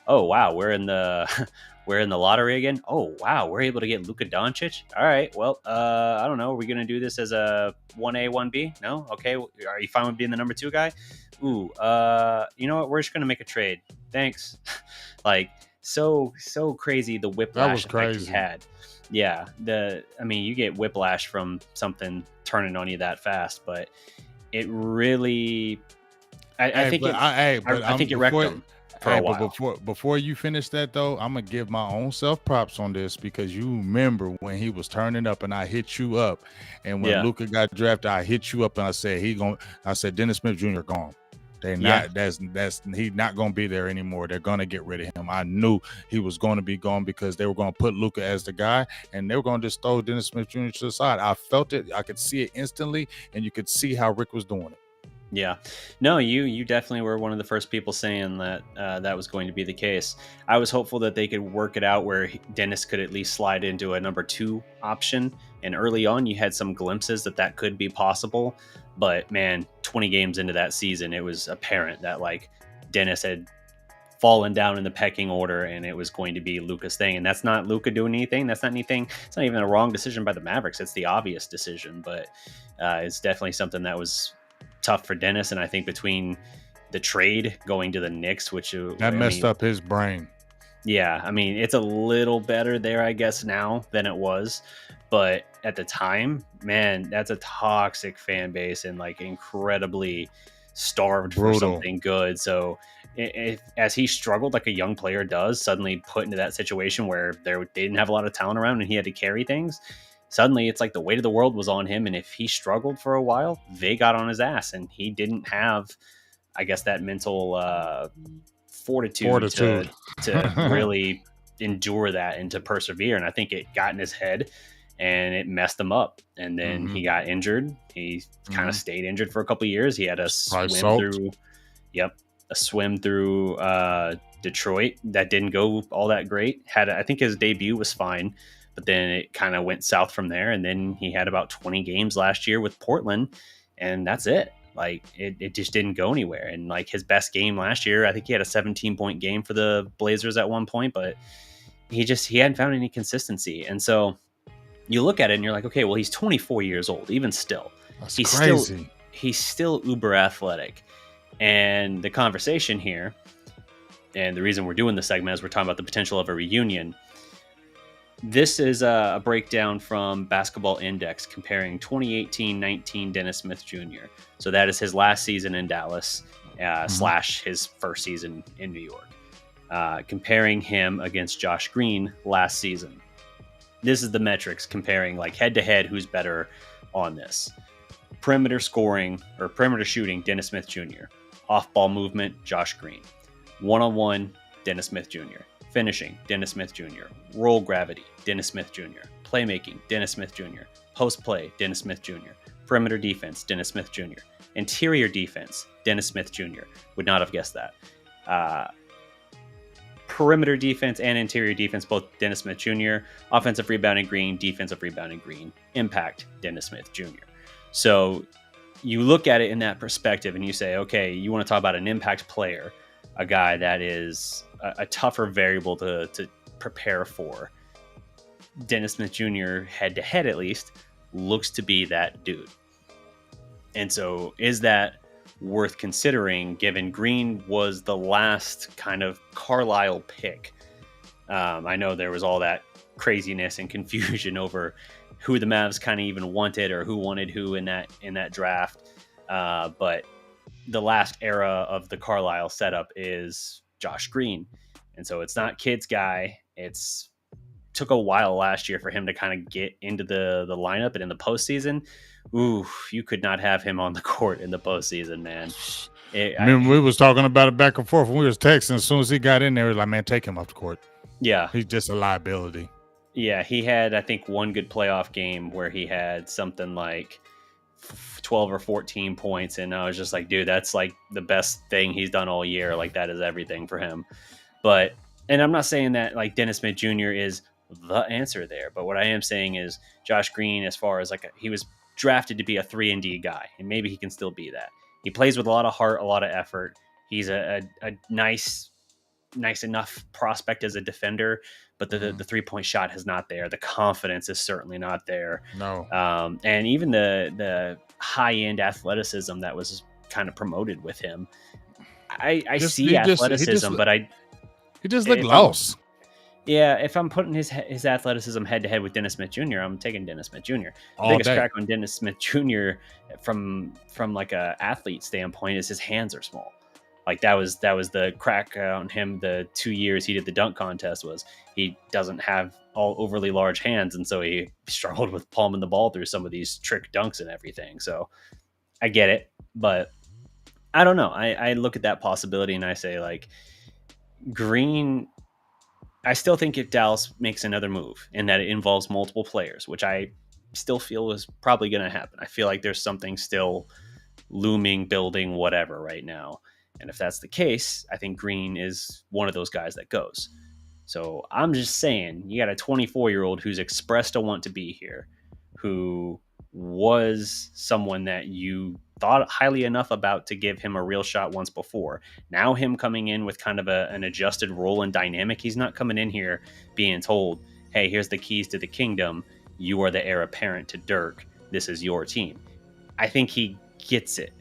oh wow, we're in the we're in the lottery again. Oh wow, we're able to get Luka Doncic. All right, well, I don't know. Are we gonna do this as a 1A 1B? No, okay. Are you fine with being the number 2 guy? Ooh, you know what? We're just gonna make a trade. Thanks. Like so crazy the That was whiplash effect he crazy. had. Yeah, I mean, you get whiplash from something turning on you that fast, but it really, I think I think it wrecked him for a But while. before you finish that though, I'm gonna give my own self props on this because you remember when he was turning up and I hit you up, and when Yeah. Luka got drafted, I hit you up and I said I said Dennis Smith Jr. gone. They're Yeah. not. He's not gonna be there anymore. They're gonna get rid of him. I knew he was going to be gone because they were gonna put Luka as the guy, and they were gonna just throw Dennis Smith Jr. to the side. I felt it. I could see it instantly, and you could see how Rick was doing it. Yeah, no, you definitely were one of the first people saying that that was going to be the case. I was hopeful that they could work it out where Dennis could at least slide into a number 2 option. And early on, you had some glimpses that could be possible. But man, 20 games into that season, it was apparent that like Dennis had fallen down in the pecking order, and it was going to be Luka's thing. And that's not Luka doing anything. That's not anything. It's not even a wrong decision by the Mavericks. It's the obvious decision, but it's definitely something that was tough for Dennis. And I think between the trade going to the Knicks, which Messed up his brain. Yeah, I mean, it's a little better there, I guess, now than it was. But at the time, man, that's a toxic fan base and like incredibly starved for something good. So as he struggled like a young player does, suddenly put into that situation where they didn't have a lot of talent around and he had to carry things, suddenly it's like the weight of the world was on him. And if he struggled for a while, they got on his ass, and he didn't have, I guess, that mental fortitude. To really endure that and to persevere. And I think it got in his head and it messed him up. And then he got injured. He kind of stayed injured for a couple of years. He had a swim through Detroit that didn't go all that great. I think his debut was fine, but then it kind of went south from there. And then he had about 20 games last year with Portland, and that's it. Like it just didn't go anywhere. And like his best game last year, I think he had a 17-point game for the Blazers at one point, but he hadn't found any consistency. And so you look at it and you're like, okay, well, he's 24 years old. Even still, he's crazy. He's still uber athletic. And the conversation here, and the reason we're doing this segment is we're talking about the potential of a reunion. This is a breakdown from Basketball Index comparing 2018-19 Dennis Smith Jr. So that is his last season in Dallas / his first season in New York. Comparing him against Josh Green last season. This is the metrics comparing like head to head who's better on this. Perimeter scoring or perimeter shooting, Dennis Smith Jr. Off-ball movement, Josh Green. One-on-one, Dennis Smith Jr. Finishing, Dennis Smith Jr. Roll gravity, Dennis Smith Jr. Playmaking, Dennis Smith Jr. Post play, Dennis Smith Jr. Perimeter defense, Dennis Smith Jr. Interior defense, Dennis Smith Jr. Would not have guessed that. Perimeter defense and interior defense, both Dennis Smith Jr. Offensive rebounding Green, defensive rebounding Green. Impact, Dennis Smith Jr. So you look at it in that perspective and you say, okay, you want to talk about an impact player, a guy that is a tougher variable to prepare for. Dennis Smith Jr. head to head, at least, looks to be that dude. And so is that worth considering given Green was the last kind of Carlisle pick? I know there was all that craziness and confusion over who the Mavs kind of even wanted or who wanted who in that draft. But the last era of the Carlisle setup is Josh Green. And so it's not Kid's guy. It's took a while last year for him to kind of get into the lineup, and in the postseason, you could not have him on the court in the postseason, man. We was talking about it back and forth when we was texting. As soon as he got in there, like, man, take him off the court. Yeah. He's just a liability. Yeah, he had, I think, one good playoff game where he had something like 12 or 14 points, and I was just like, dude, that's like the best thing he's done all year. Like, that is everything for him. But, and I'm not saying that like Dennis Smith Jr. is the answer there, but what I am saying is Josh Green, as far as like he was drafted to be a 3-and-D guy, and maybe he can still be that. He plays with a lot of heart, a lot of effort. He's a nice nice enough prospect as a defender, but the 3-point shot is not there. The confidence is certainly not there. No. And even the high end athleticism that was kind of promoted with him. I see athleticism, but he just looked lost. Yeah, if I'm putting his athleticism head to head with Dennis Smith Jr., I'm taking Dennis Smith Jr. The biggest crack on Dennis Smith Jr. from like a athlete standpoint is his hands are small. Like that was the crack on him the 2 years he did the dunk contest was he doesn't have all overly large hands, and so he struggled with palming the ball through some of these trick dunks and everything. So I get it, but I don't know. I look at that possibility and I say, like, Green, I still think if Dallas makes another move and that it involves multiple players, which I still feel is probably going to happen. I feel like there's something still looming, building, whatever right now. And if that's the case, I think Green is one of those guys that goes. So I'm just saying, you got a 24-year-old who's expressed a want to be here, who was someone that you thought highly enough about to give him a real shot once before. Now him coming in with kind of an adjusted role and dynamic. He's not coming in here being told, hey, here's the keys to the kingdom. You are the heir apparent to Dirk. This is your team. I think he gets it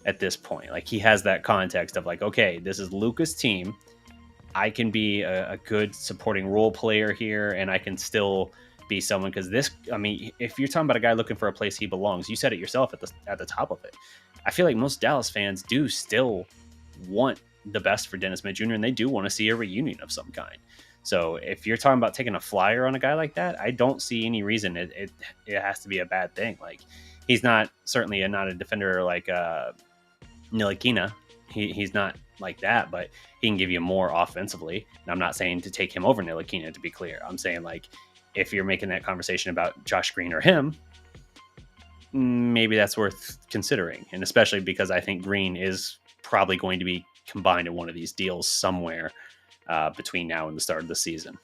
at this point. Like, he has that context of like, okay, this is Luka's team. I can be a good supporting role player here, and I can still be someone, because this, I mean, if you're talking about a guy looking for a place he belongs, you said it yourself at the top of it. I feel like most Dallas fans do still want the best for Dennis Smith Jr., and they do want to see a reunion of some kind. So if you're talking about taking a flyer on a guy like that, I don't see any reason it has to be a bad thing. Like, he's certainly not a defender like Ntilikina. He's not like that, but he can give you more offensively. And I'm not saying to take him over Ntilikina, to be clear. I'm saying, like, if you're making that conversation about Josh Green or him, maybe that's worth considering. And especially because I think Green is probably going to be combined in one of these deals somewhere between now and the start of the season.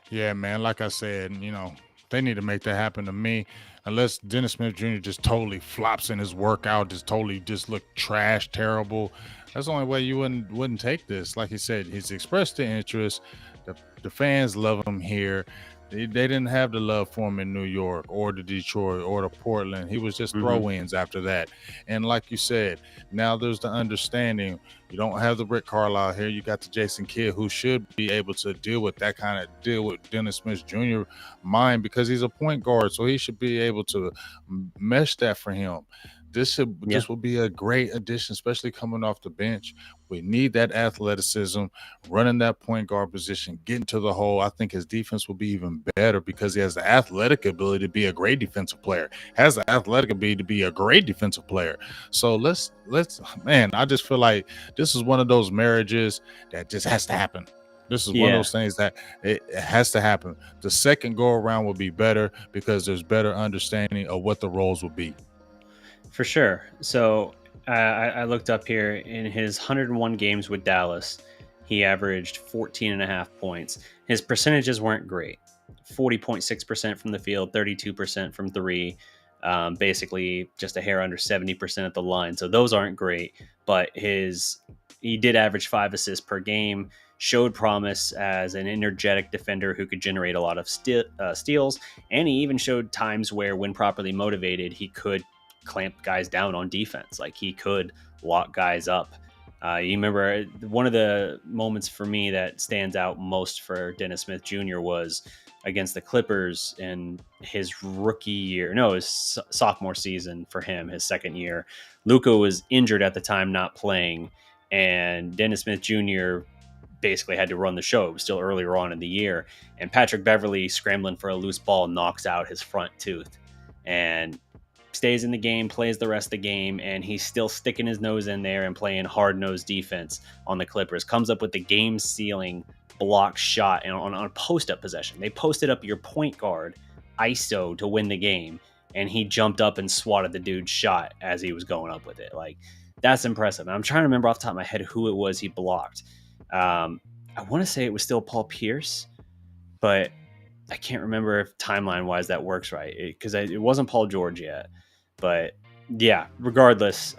Yeah, man. Like I said, they need to make that happen to me. Unless Dennis Smith Jr. just totally flops in his workout, just look trash, terrible. That's the only way you wouldn't take this. Like he said, he's expressed the interest. The fans love him here. They didn't have the love for him in New York or the Detroit or the Portland. He was just throw-ins after that. And like you said, now there's the understanding. You don't have the Rick Carlisle here. You got the Jason Kidd, who should be able to deal with Dennis Smith Jr. mind, because he's a point guard. So he should be able to mesh that for him. This will be a great addition, especially coming off the bench. We need that athleticism, running that point guard position, getting to the hole. I think his defense will be even better because he has the athletic ability to be a great defensive player, has the athletic ability to be a great defensive player. So let's man, I just feel like this is one of those marriages that just has to happen. This is one of those things that it has to happen. The second go around will be better because there's better understanding of what the roles will be. For sure. So I looked up here. In his 101 games with Dallas, he averaged 14.5 points. His percentages weren't great. 40.6% from the field, 32% from three, basically just a hair under 70% at the line. So those aren't great, but he did average 5 assists per game, showed promise as an energetic defender who could generate a lot of steals, and he even showed times where, when properly motivated, he could clamp guys down on defense. Like, he could lock guys up. You remember one of the moments for me that stands out most for Dennis Smith Jr. was against the Clippers in his rookie year. No, his sophomore season for him, his second year. Luka was injured at the time, not playing, and Dennis Smith Jr. basically had to run the show. It was still earlier on in the year, and Patrick Beverley, scrambling for a loose ball, knocks out his front tooth and stays in the game, plays the rest of the game, and he's still sticking his nose in there and playing hard-nosed defense on the Clippers. Comes up with the game-sealing block shot and on a post-up possession. They posted up your point guard ISO to win the game, and he jumped up and swatted the dude's shot as he was going up with it. Like, that's impressive. And I'm trying to remember off the top of my head who it was he blocked. I want to say it was still Paul Pierce, but I can't remember if timeline-wise that works right, because it wasn't Paul George yet. But yeah, regardless,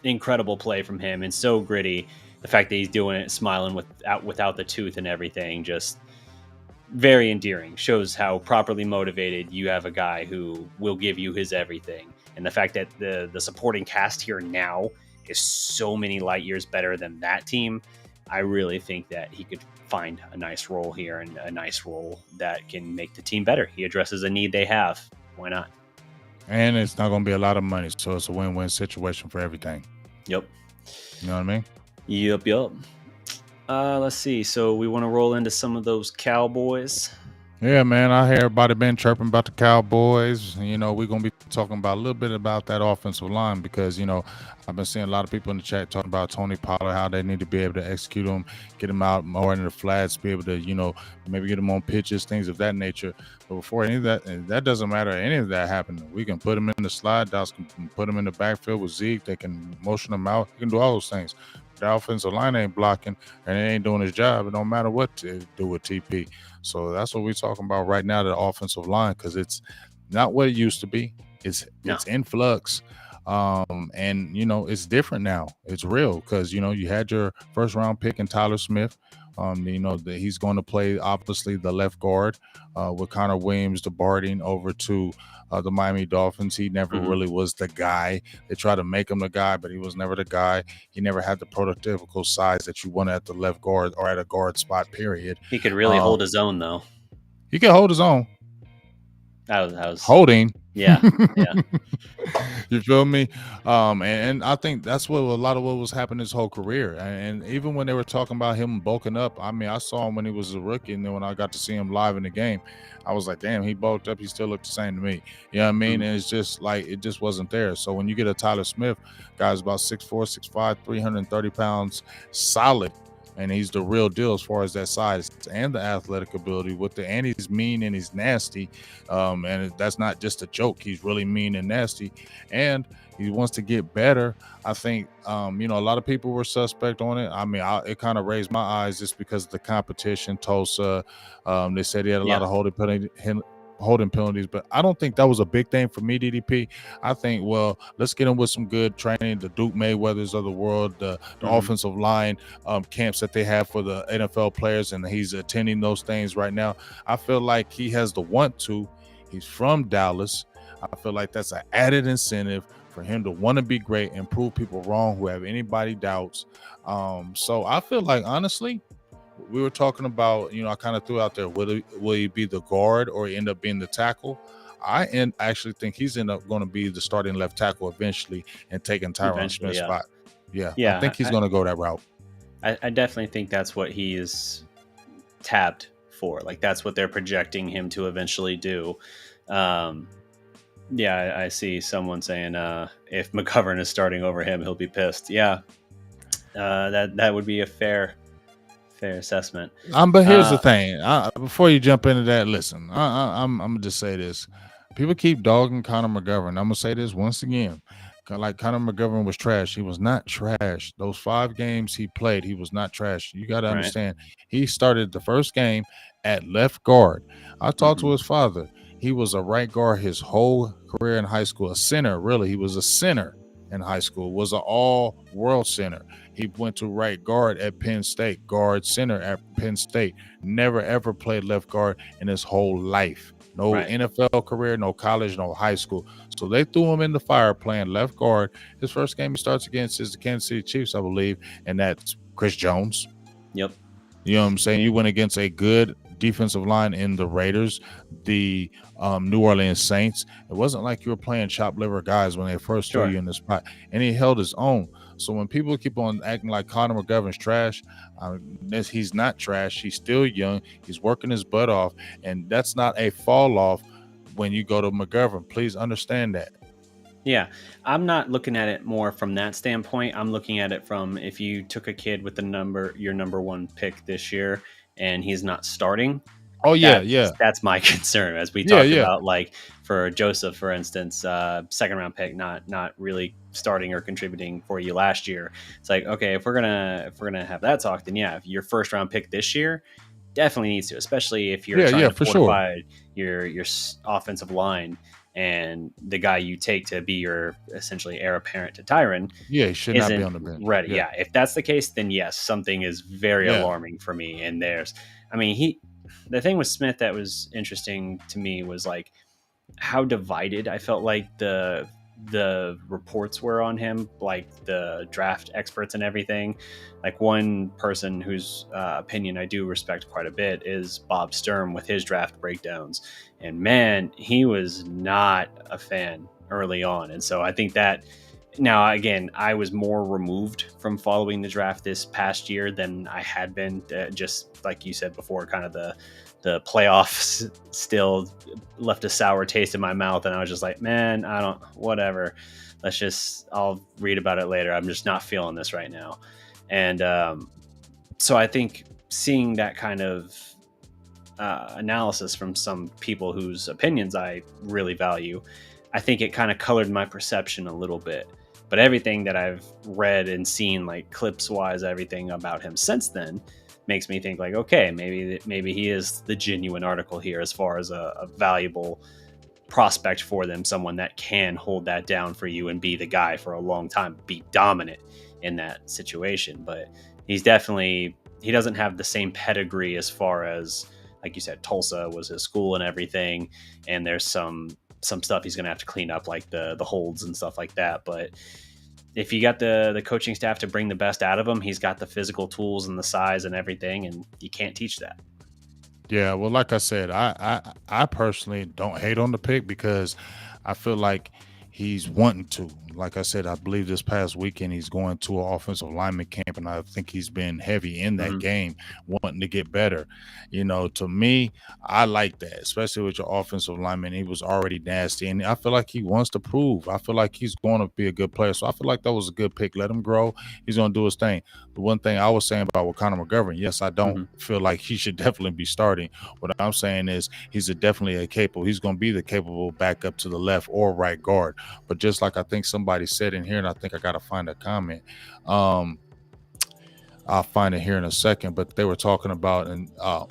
incredible play from him, and so gritty. the fact that he's doing it smiling without the tooth and everything, just very endearing. Shows how properly motivated you have a guy who will give you his everything. And the fact that the supporting cast here now is so many light years better than that team, I really think that he could find a nice role here, and a nice role that can make the team better. He addresses a need they have. Why not? And it's not going to be a lot of money, so it's a win-win situation for everything. Yep. You know what I mean? Yep. Let's see. So we want to roll into some of those Cowboys. Yeah, man. I hear everybody been chirping about the Cowboys. You know, we're going to be talking about a little bit about that offensive line because, you know, I've been seeing a lot of people in the chat talking about Tony Pollard, how they need to be able to execute them, get them out more into the flats, be able to, you know, maybe get them on pitches, things of that nature. But before any of that doesn't matter. Any of that happened. We can put them in the slide. Dallas can put them in the backfield with Zeke. They can motion them out. You can do all those things. The offensive line ain't blocking and it ain't doing his job. It don't matter what to do with TP. So that's what we're talking about right now, the offensive line, because it's not what it used to be. It's in flux. And, you know, it's different now. It's real because, you know, you had your first round pick in Tyler Smith. You know, he's going to play, obviously, the left guard with Connor Williams departing over to the Miami Dolphins. He never really was the guy. They tried to make him the guy, but he was never the guy. He never had the prototypical size that you want at the left guard or at a guard spot, period. He could really hold his own, though. He could hold his own. That was holding. Yeah. You feel me? And I think that's what a lot of what was happening his whole career. And even when they were talking about him bulking up, I mean, I saw him when he was a rookie, and then when I got to see him live in the game, I was like, damn, he bulked up. He still looked the same to me. You know what I mean? And it's just like, it just wasn't there. So when you get a Tyler Smith, guy's about 6'4", 6'5", 330 pounds, solid. And he's the real deal as far as that size and the athletic ability and he's mean and he's nasty. And that's not just a joke. He's really mean and nasty. And he wants to get better. I think, you know, a lot of people were suspect on it. I mean, it kind of raised my eyes just because of the competition. Tulsa, they said he had a lot of holding penalties, but I don't think that was a big thing for me, DDP. I think, well, let's get him with some good training, the Duke Mayweathers of the world, the offensive line camps that they have for the NFL players, and he's attending those things right now. I feel like he has the want to. He's from Dallas. I feel like that's an added incentive for him to want to be great and prove people wrong who have anybody doubts. So I feel like, honestly, we were talking about, you know, I kind of threw out there, will he be the guard or end up being the tackle? I actually think he's going to be the starting left tackle eventually and taking Tyron Smith's spot. Yeah, I think he's going to go that route. I definitely think that's what he is tabbed for. Like, that's what they're projecting him to eventually do. Yeah, I see someone saying if McGovern is starting over him, he'll be pissed. Yeah, that would be a fair assessment. But here's the thing. Before you jump into that, listen, I'm gonna just say this. People keep dogging Conor McGovern. I'm gonna say this once again. Like, Conor McGovern was trash. He was not trash. Those 5 games he played, he was not trash. You got to understand. He started the first game at left guard. I talked to his father. He was a right guard his whole career in high school. A center, really. He was a center in high school. Was an all-world center. He went to right guard at Penn State, guard center at Penn State. Never, ever played left guard in his whole life. No NFL career, no college, no high school. So they threw him in the fire playing left guard. His first game he starts against is the Kansas City Chiefs, I believe, and that's Chris Jones. Yep. You know what I'm saying? You went against a good defensive line in the Raiders, the New Orleans Saints. It wasn't like you were playing chop liver guys when they first threw you in the spot, and he held his own. So when people keep on acting like Conor McGovern's trash, he's not trash. He's still young. He's working his butt off, and that's not a fall off when you go to McGovern. Please understand that. Yeah, I'm not looking at it more from that standpoint. I'm looking at it from, if you took a kid with your number 1 pick this year and he's not starting. Oh yeah, that's my concern. As we talked about, like for Joseph, for instance, 2nd round pick, not really starting or contributing for you last year. It's like, okay, if we're gonna have that talk, then if your 1st round pick this year definitely needs to, especially if you're trying to fortify your offensive line. and the guy you take to be your essentially heir apparent to Tyron he should not be isn't on the bench. ready. Yeah. If that's the case, then yes, something is very alarming for me. And the thing with Smith that was interesting to me was like how divided I felt like the reports were on him, like the draft experts and everything. Like one person whose opinion I do respect quite a bit is Bob Sturm with his draft breakdowns. And man, he was not a fan early on. And so I think that now, again, I was more removed from following the draft this past year than I had been. Just like you said before, kind of the playoffs still left a sour taste in my mouth, and I was just like, man, whatever. I'll read about it later. I'm just not feeling this right now. And so I think seeing that kind of analysis from some people whose opinions I really value, I think it kind of colored my perception a little bit. But everything that I've read and seen, like clips wise, everything about him since then makes me think like, okay, maybe he is the genuine article here as far as a valuable prospect for them, someone that can hold that down for you and be the guy for a long time, be dominant in that situation. But he doesn't have the same pedigree as far as, like you said, Tulsa was his school and everything, and there's some stuff he's going to have to clean up, like the holds and stuff like that. But if you got the coaching staff to bring the best out of him, he's got the physical tools and the size and everything, and you can't teach that. Yeah, well, like I said, I personally don't hate on the pick because I feel like he's wanting to. Like I said, I believe this past weekend he's going to an offensive lineman camp, and I think he's been heavy in that game, wanting to get better. To me, I like that, especially with your offensive lineman. He was already nasty, and I feel like he wants to prove. I feel like he's going to be a good player, so I feel like that was a good pick. Let him grow. He's going to do his thing. The one thing I was saying about with Conor Mcgovern, yes, I don't feel like he should definitely be starting. What I'm saying is he's definitely he's going to be the capable backup to the left or right guard. But just like I think somebody said in here, and I think I got to find a comment. I'll find it here in a second, but they were talking about, I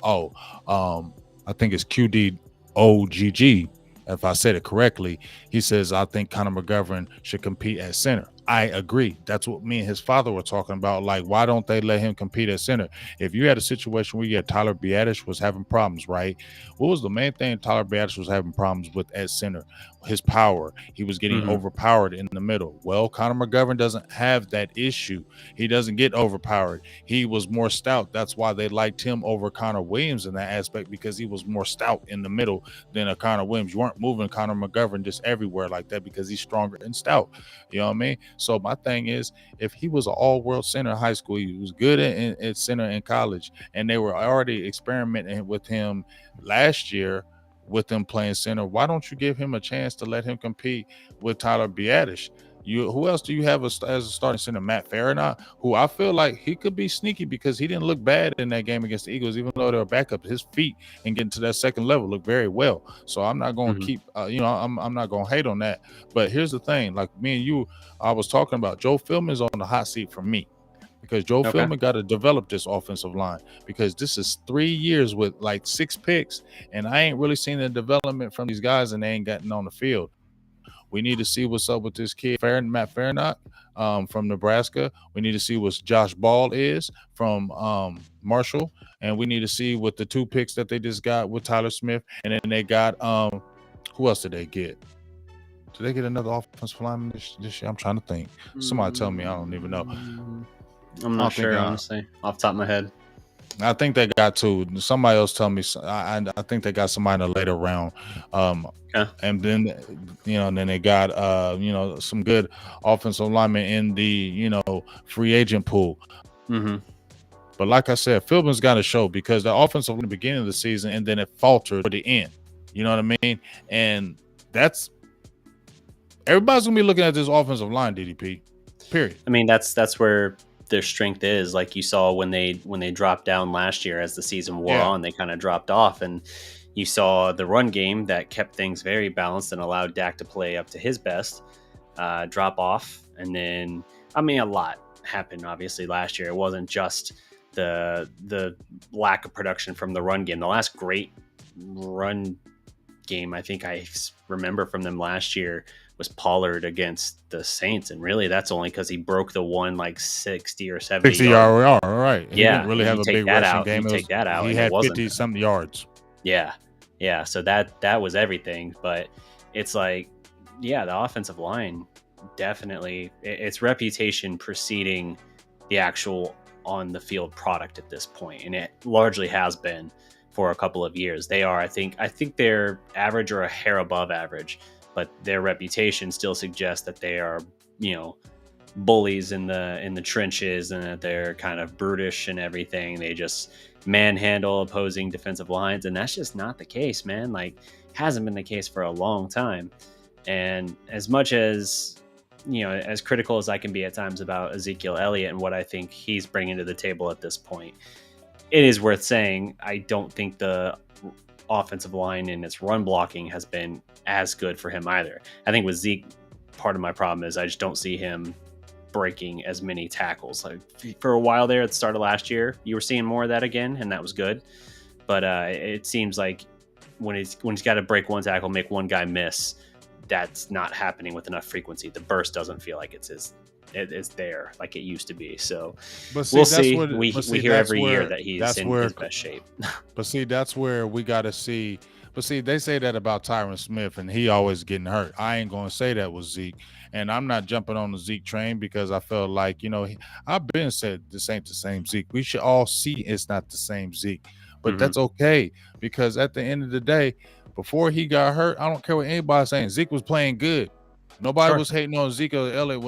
think it's QDOGG, if I said it correctly. He says, I think Conor Mcgovern should compete at center. I agree. That's what me and his father were talking about. Like, why don't they let him compete at center? If you had a situation where you had Tyler Biadasz was having problems, right? What was the main thing Tyler Biadasz was having problems with at center? His power. He was getting overpowered in the middle. Well, Conor Mcgovern doesn't have that issue. He doesn't get overpowered. He was more stout. That's why they liked him over Connor Williams in that aspect, because he was more stout in the middle than a Connor Williams. You weren't moving Conor Mcgovern just everywhere like that because he's stronger and stout. You know what I mean? So my thing is, if he was an all-world center in high school, he was good at center in college, and they were already experimenting with him last year with them playing center, why don't you give him a chance to let him compete with Tyler Biadasz? Who else do you have as a starting center? Matt Farah, who I feel like he could be sneaky because he didn't look bad in that game against the Eagles, even though they were backup. His feet and getting to that second level look very well. So I'm not going to keep, I'm not going to hate on that. But here's the thing, like me and you, I was talking about, Joe Philbin's on the hot seat for me, because Joe Philbin got to develop this offensive line, because this is 3 years with like 6 picks, and I ain't really seen the development from these guys, and they ain't gotten on the field. We need to see what's up with this kid, Matt Farah, from Nebraska. We need to see what Josh Ball is from Marshall, and we need to see what the 2 picks that they just got with Tyler Smith, and then they got who else did they get? Did they get another offensive lineman this year? I'm trying to think. Somebody tell me. I don't even know. I'm not sure, honestly, off the top of my head. I think they got 2. Somebody else tell me. I think they got somebody in the later round. And then, then they got, some good offensive linemen in the, free agent pool. But like I said, Philbin's got to show, because the offensive in the beginning of the season, and then it faltered at the end. You know what I mean? And everybody's going to be looking at this offensive line, DDP, period. I mean, that's where their strength is. Like you saw when they dropped down last year, as the season wore on, they kind of dropped off, and you saw the run game that kept things very balanced and allowed Dak to play up to his best drop off. And then, I mean, a lot happened obviously last year. It wasn't just the lack of production from the run game. The last great run game I think I remember from them last year was Pollard against the Saints, and really that's only because he broke the one like 60 or 70 60 yard, right? He didn't Yeah, really and have you a take big that rushing out, game. He and it had wasn't 50-something yards. Yeah. So that was everything. But it's like, yeah, the offensive line definitely, its reputation preceding the actual on the field product at this point, and it largely has been for a couple of years. They are, I think they're average or a hair above average, but their reputation still suggests that they are, bullies in the trenches, and that they're kind of brutish and everything. They just manhandle opposing defensive lines, and that's just not the case, man. Like, hasn't been the case for a long time. And as much as as critical as I can be at times about Ezekiel Elliott and what I think he's bringing to the table at this point, it is worth saying I don't think the offensive line and its run blocking has been as good for him either. I think with Zeke, part of my problem is I just don't see him breaking as many tackles. Like, for a while there at the start of last year, you were seeing more of that again, and that was good. But it seems like when he's got to break one tackle, make one guy miss, that's not happening with enough frequency. The burst doesn't feel like it's there like it used to be. So we'll see. We hear every year that he's in his best shape. But see, that's where we got to see. But see, they say that about Tyron Smith, and he always getting hurt. I ain't going to say that with Zeke. And I'm not jumping on the Zeke train because I felt like, I've been said this ain't the same Zeke. We should all see it's not the same Zeke. But that's okay, because at the end of the day, before he got hurt, I don't care what anybody's saying, Zeke was playing good. Nobody was hating on Ezekiel Elliott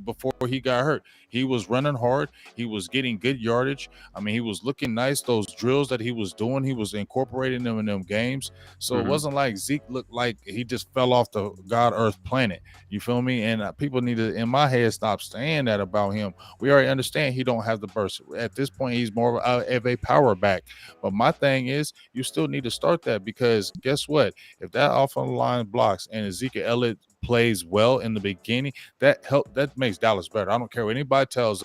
before he got hurt. He was running hard. He was getting good yardage. I mean, he was looking nice. Those drills that he was doing, he was incorporating them in them games. So it wasn't like Zeke looked like he just fell off the God Earth planet. You feel me? And people need to, in my head, stop saying that about him. We already understand he don't have the burst. At this point, he's more of a power back. But my thing is, you still need to start that, because guess what? If that offensive line blocks and Ezekiel Elliott plays well in the beginning, that makes Dallas better. I don't care what anybody tells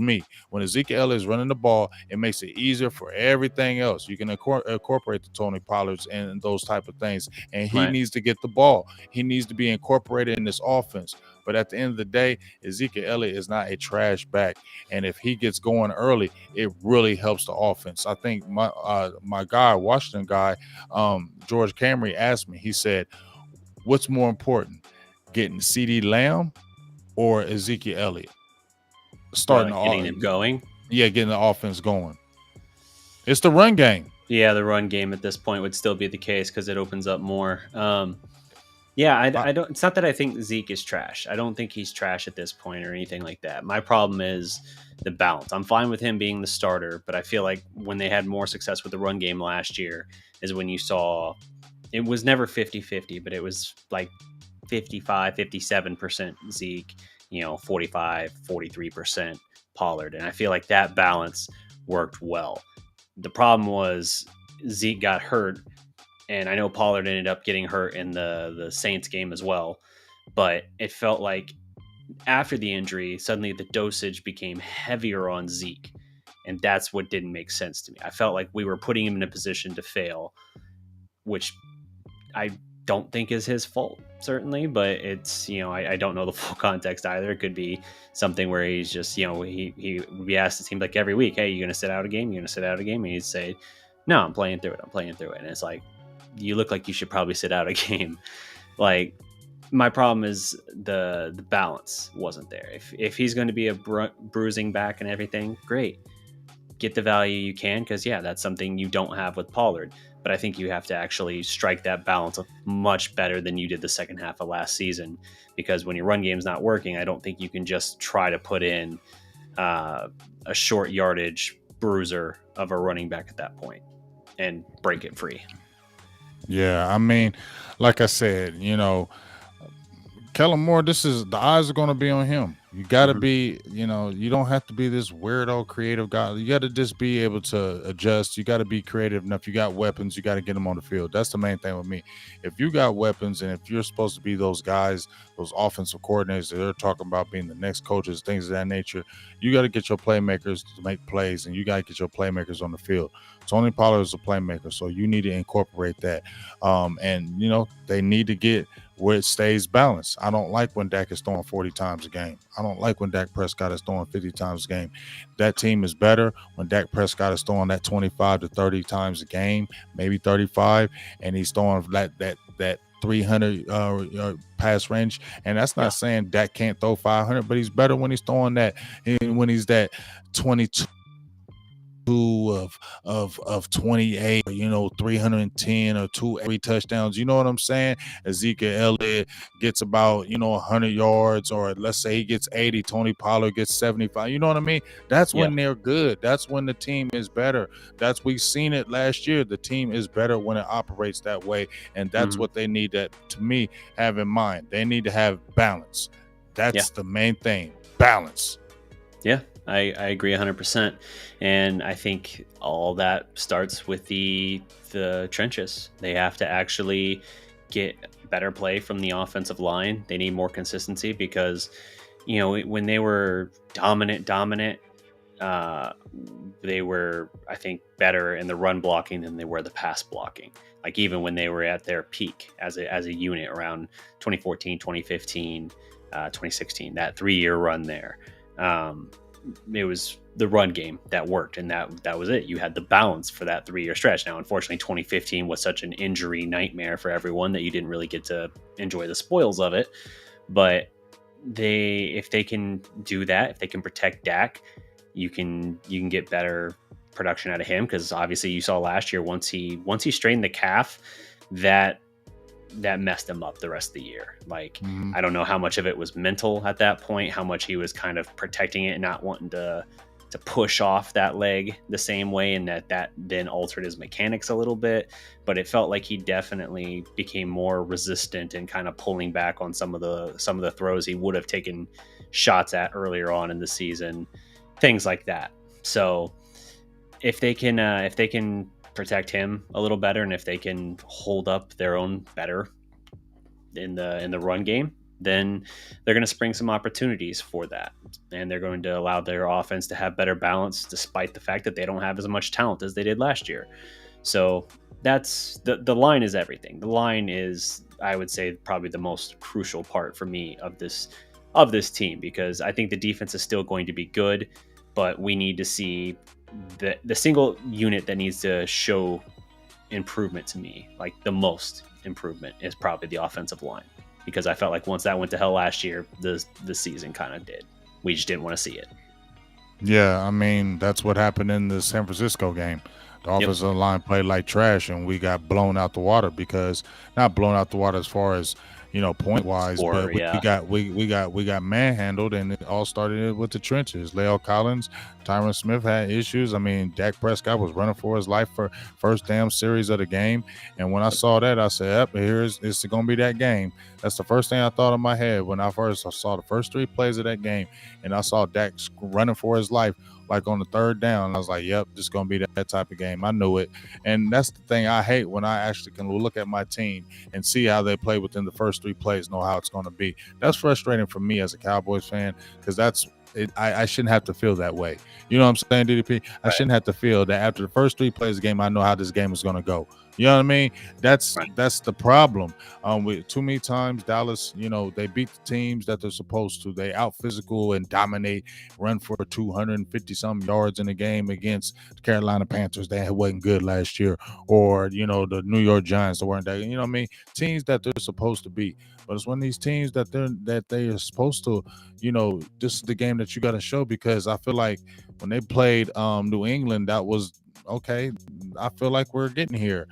me. When Ezekiel Elliott is running the ball, it makes it easier for everything else. You can incorporate the Tony Pollards and those type of things, and he needs to get the ball. He needs to be incorporated in this offense. But at the end of the day, Ezekiel Elliott is not a trash back, and if he gets going early, it really helps the offense. I think my guy, Washington guy, George Camry, asked me. He said, what's more important, getting CD Lamb or Ezekiel Elliott? Getting him going? Yeah, getting the offense going. It's the run game. Yeah, the run game at this point would still be the case because it opens up more. I don't. It's not that I think Zeke is trash. I don't think he's trash at this point or anything like that. My problem is the balance. I'm fine with him being the starter, but I feel like when they had more success with the run game last year is when you saw it was never 50-50, but it was like 55, 57% Zeke, 45, 43% Pollard. And I feel like that balance worked well. The problem was Zeke got hurt, and I know Pollard ended up getting hurt in the Saints game as well. But it felt like after the injury, suddenly the dosage became heavier on Zeke. And that's what didn't make sense to me. I felt like we were putting him in a position to fail, which I don't think is his fault, certainly, but it's, I don't know the full context either. It could be something where he's just, he would be asked, it seems like every week, hey, you're going to sit out a game? You're going to sit out a game? And he'd say, no, I'm playing through it. And it's like, you look like you should probably sit out a game. Like, my problem is the balance wasn't there. If he's going to be a bruising back and everything, great. Get the value you can, because, that's something you don't have with Pollard. But I think you have to actually strike that balance much better than you did the second half of last season, because when your run game's not working, I don't think you can just try to put in a short yardage bruiser of a running back at that point and break it free. Yeah, I mean, like I said, Kellen Moore, the eyes are going to be on him. You got to Mhm. be, you don't have to be this weirdo creative guy. You got to just be able to adjust. You got to be creative enough. You got weapons. You got to get them on the field. That's the main thing with me. If you got weapons and if you're supposed to be those guys, those offensive coordinators that they're talking about being the next coaches, things of that nature, you got to get your playmakers to make plays and you got to get your playmakers on the field. Tony Pollard is a playmaker, so you need to incorporate that. And, they need to get where it stays balanced. I don't like when Dak is throwing 40 times a game. I don't like when Dak Prescott is throwing 50 times a game. That team is better when Dak Prescott is throwing that 25 to 30 times a game, maybe 35, and he's throwing that 300 pass range. And that's not saying Dak can't throw 500, but he's better when he's throwing that, when he's that 22 of 28, 310 or 2 touchdowns. You know what I'm saying? Ezekiel Elliott gets about 100 yards, or let's say he gets 80. Tony Pollard gets 75. You know what I mean? That's when they're good. That's when the team is better. We've seen it last year. The team is better when it operates that way, and that's what they need to me have in mind. They need to have balance. That's the main thing. Balance. Yeah. I agree 100%. And I think all that starts with the trenches. They have to actually get better play from the offensive line. They need more consistency because, when they were dominant, they were, I think, better in the run blocking than they were the pass blocking. Like even when they were at their peak as a unit around 2014, 2015, 2016, that 3-year run there. It was the run game that worked, and that was it. You had the balance for that 3-year stretch. Now, unfortunately, 2015 was such an injury nightmare for everyone that you didn't really get to enjoy the spoils of it. But if they can do that, if they can protect Dak, you can get better production out of him, because obviously you saw last year once he strained the calf, that messed him up the rest of the year. Like, I don't know how much of it was mental at that point, how much he was kind of protecting it and not wanting to push off that leg the same way, and that then altered his mechanics a little bit. But it felt like he definitely became more resistant and kind of pulling back on some of the throws he would have taken shots at earlier on in the season, things like that. So if they can protect him a little better, and if they can hold up their own better in the run game, then they're going to spring some opportunities for that, and they're going to allow their offense to have better balance, despite the fact that they don't have as much talent as they did last year. So that's the line is everything. The line is, I would say, probably the most crucial part for me of this team, because I think the defense is still going to be good, but we need to see the single unit that needs to show improvement to me, like the most improvement, is probably the offensive line, because I felt like once that went to hell last year, the season kind of did. We just didn't want to see it. Yeah, I mean, that's what happened in the San Francisco game. The offensive line played like trash, and we got blown out the water, because not blown out the water as far as point wise, but we got manhandled, and it all started with the trenches. Leo Collins, Tyron Smith had issues. I mean, Dak Prescott was running for his life for first damn series of the game, and when I saw that, I said, "Yep, it's going to be that game." That's the first thing I thought in my head when I saw the first 3 plays of that game, and I saw Dak running for his life, like on the 3rd down. I was like, yep, this is going to be that type of game. I knew it. And that's the thing I hate, when I actually can look at my team and see how they play within the first 3 plays, know how it's going to be. That's frustrating for me as a Cowboys fan, because that's it. I shouldn't have to feel that way. You know what I'm saying, DDP? I shouldn't have to feel that after the first 3 plays of the game, I know how this game is going to go. You know what I mean? That's the problem. With too many times Dallas, they beat the teams that they're supposed to. They out physical and dominate, run for 250 some yards in a game against the Carolina Panthers that wasn't good last year, or the New York Giants that weren't that. You know what I mean? Teams that they're supposed to beat. But it's when these teams that they are supposed to, this is the game that you got to show, because I feel like when they played New England, that was okay, I feel like we're getting here.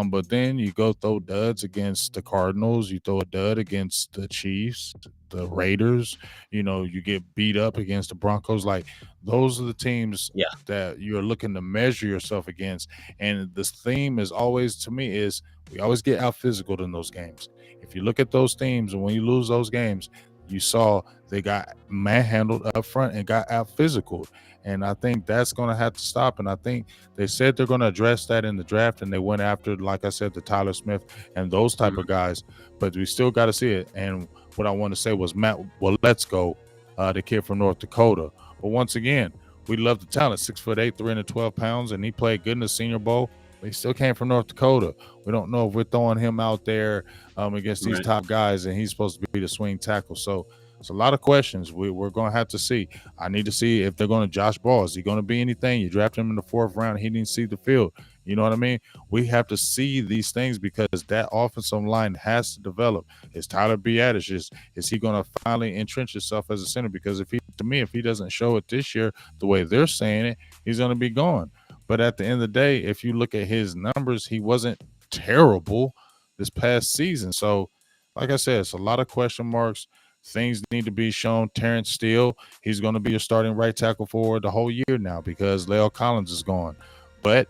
But then you go throw duds against the Cardinals, you throw a dud against the Chiefs, the Raiders, you get beat up against the Broncos. Like, those are the teams Yeah. that you're looking to measure yourself against. And this theme is always, to me, is we always get out physical in those games. If you look at those teams, and when you lose those games, you saw they got manhandled up front and got out physical. And I think that's going to have to stop. And I think they said they're going to address that in the draft, and they went after, like I said, the Tyler Smith and those type of guys. But we still got to see it. And what I want to say was Matt, well, let's go, the kid from North Dakota. But once again, we love the talent, 6'8", 312 pounds, and he played good in the Senior Bowl. But he still came from North Dakota. We don't know if we're throwing him out there against these top guys, and he's supposed to be the swing tackle. So it's a lot of questions. We're going to have to see. I need to see if they're going to Josh Ball. Is he going to be anything? You draft him in the 4th round. He didn't see the field. You know what I mean? We have to see these things because that offensive line has to develop. Is Tyler Biadasz, is he going to finally entrench himself as a center? Because if he doesn't show it this year the way they're saying it, he's going to be gone. But at the end of the day, if you look at his numbers, he wasn't terrible this past season. So, like I said, it's a lot of question marks. Things need to be shown. Terrence Steele, he's going to be your starting right tackle for the whole year now because La'el Collins is gone. But,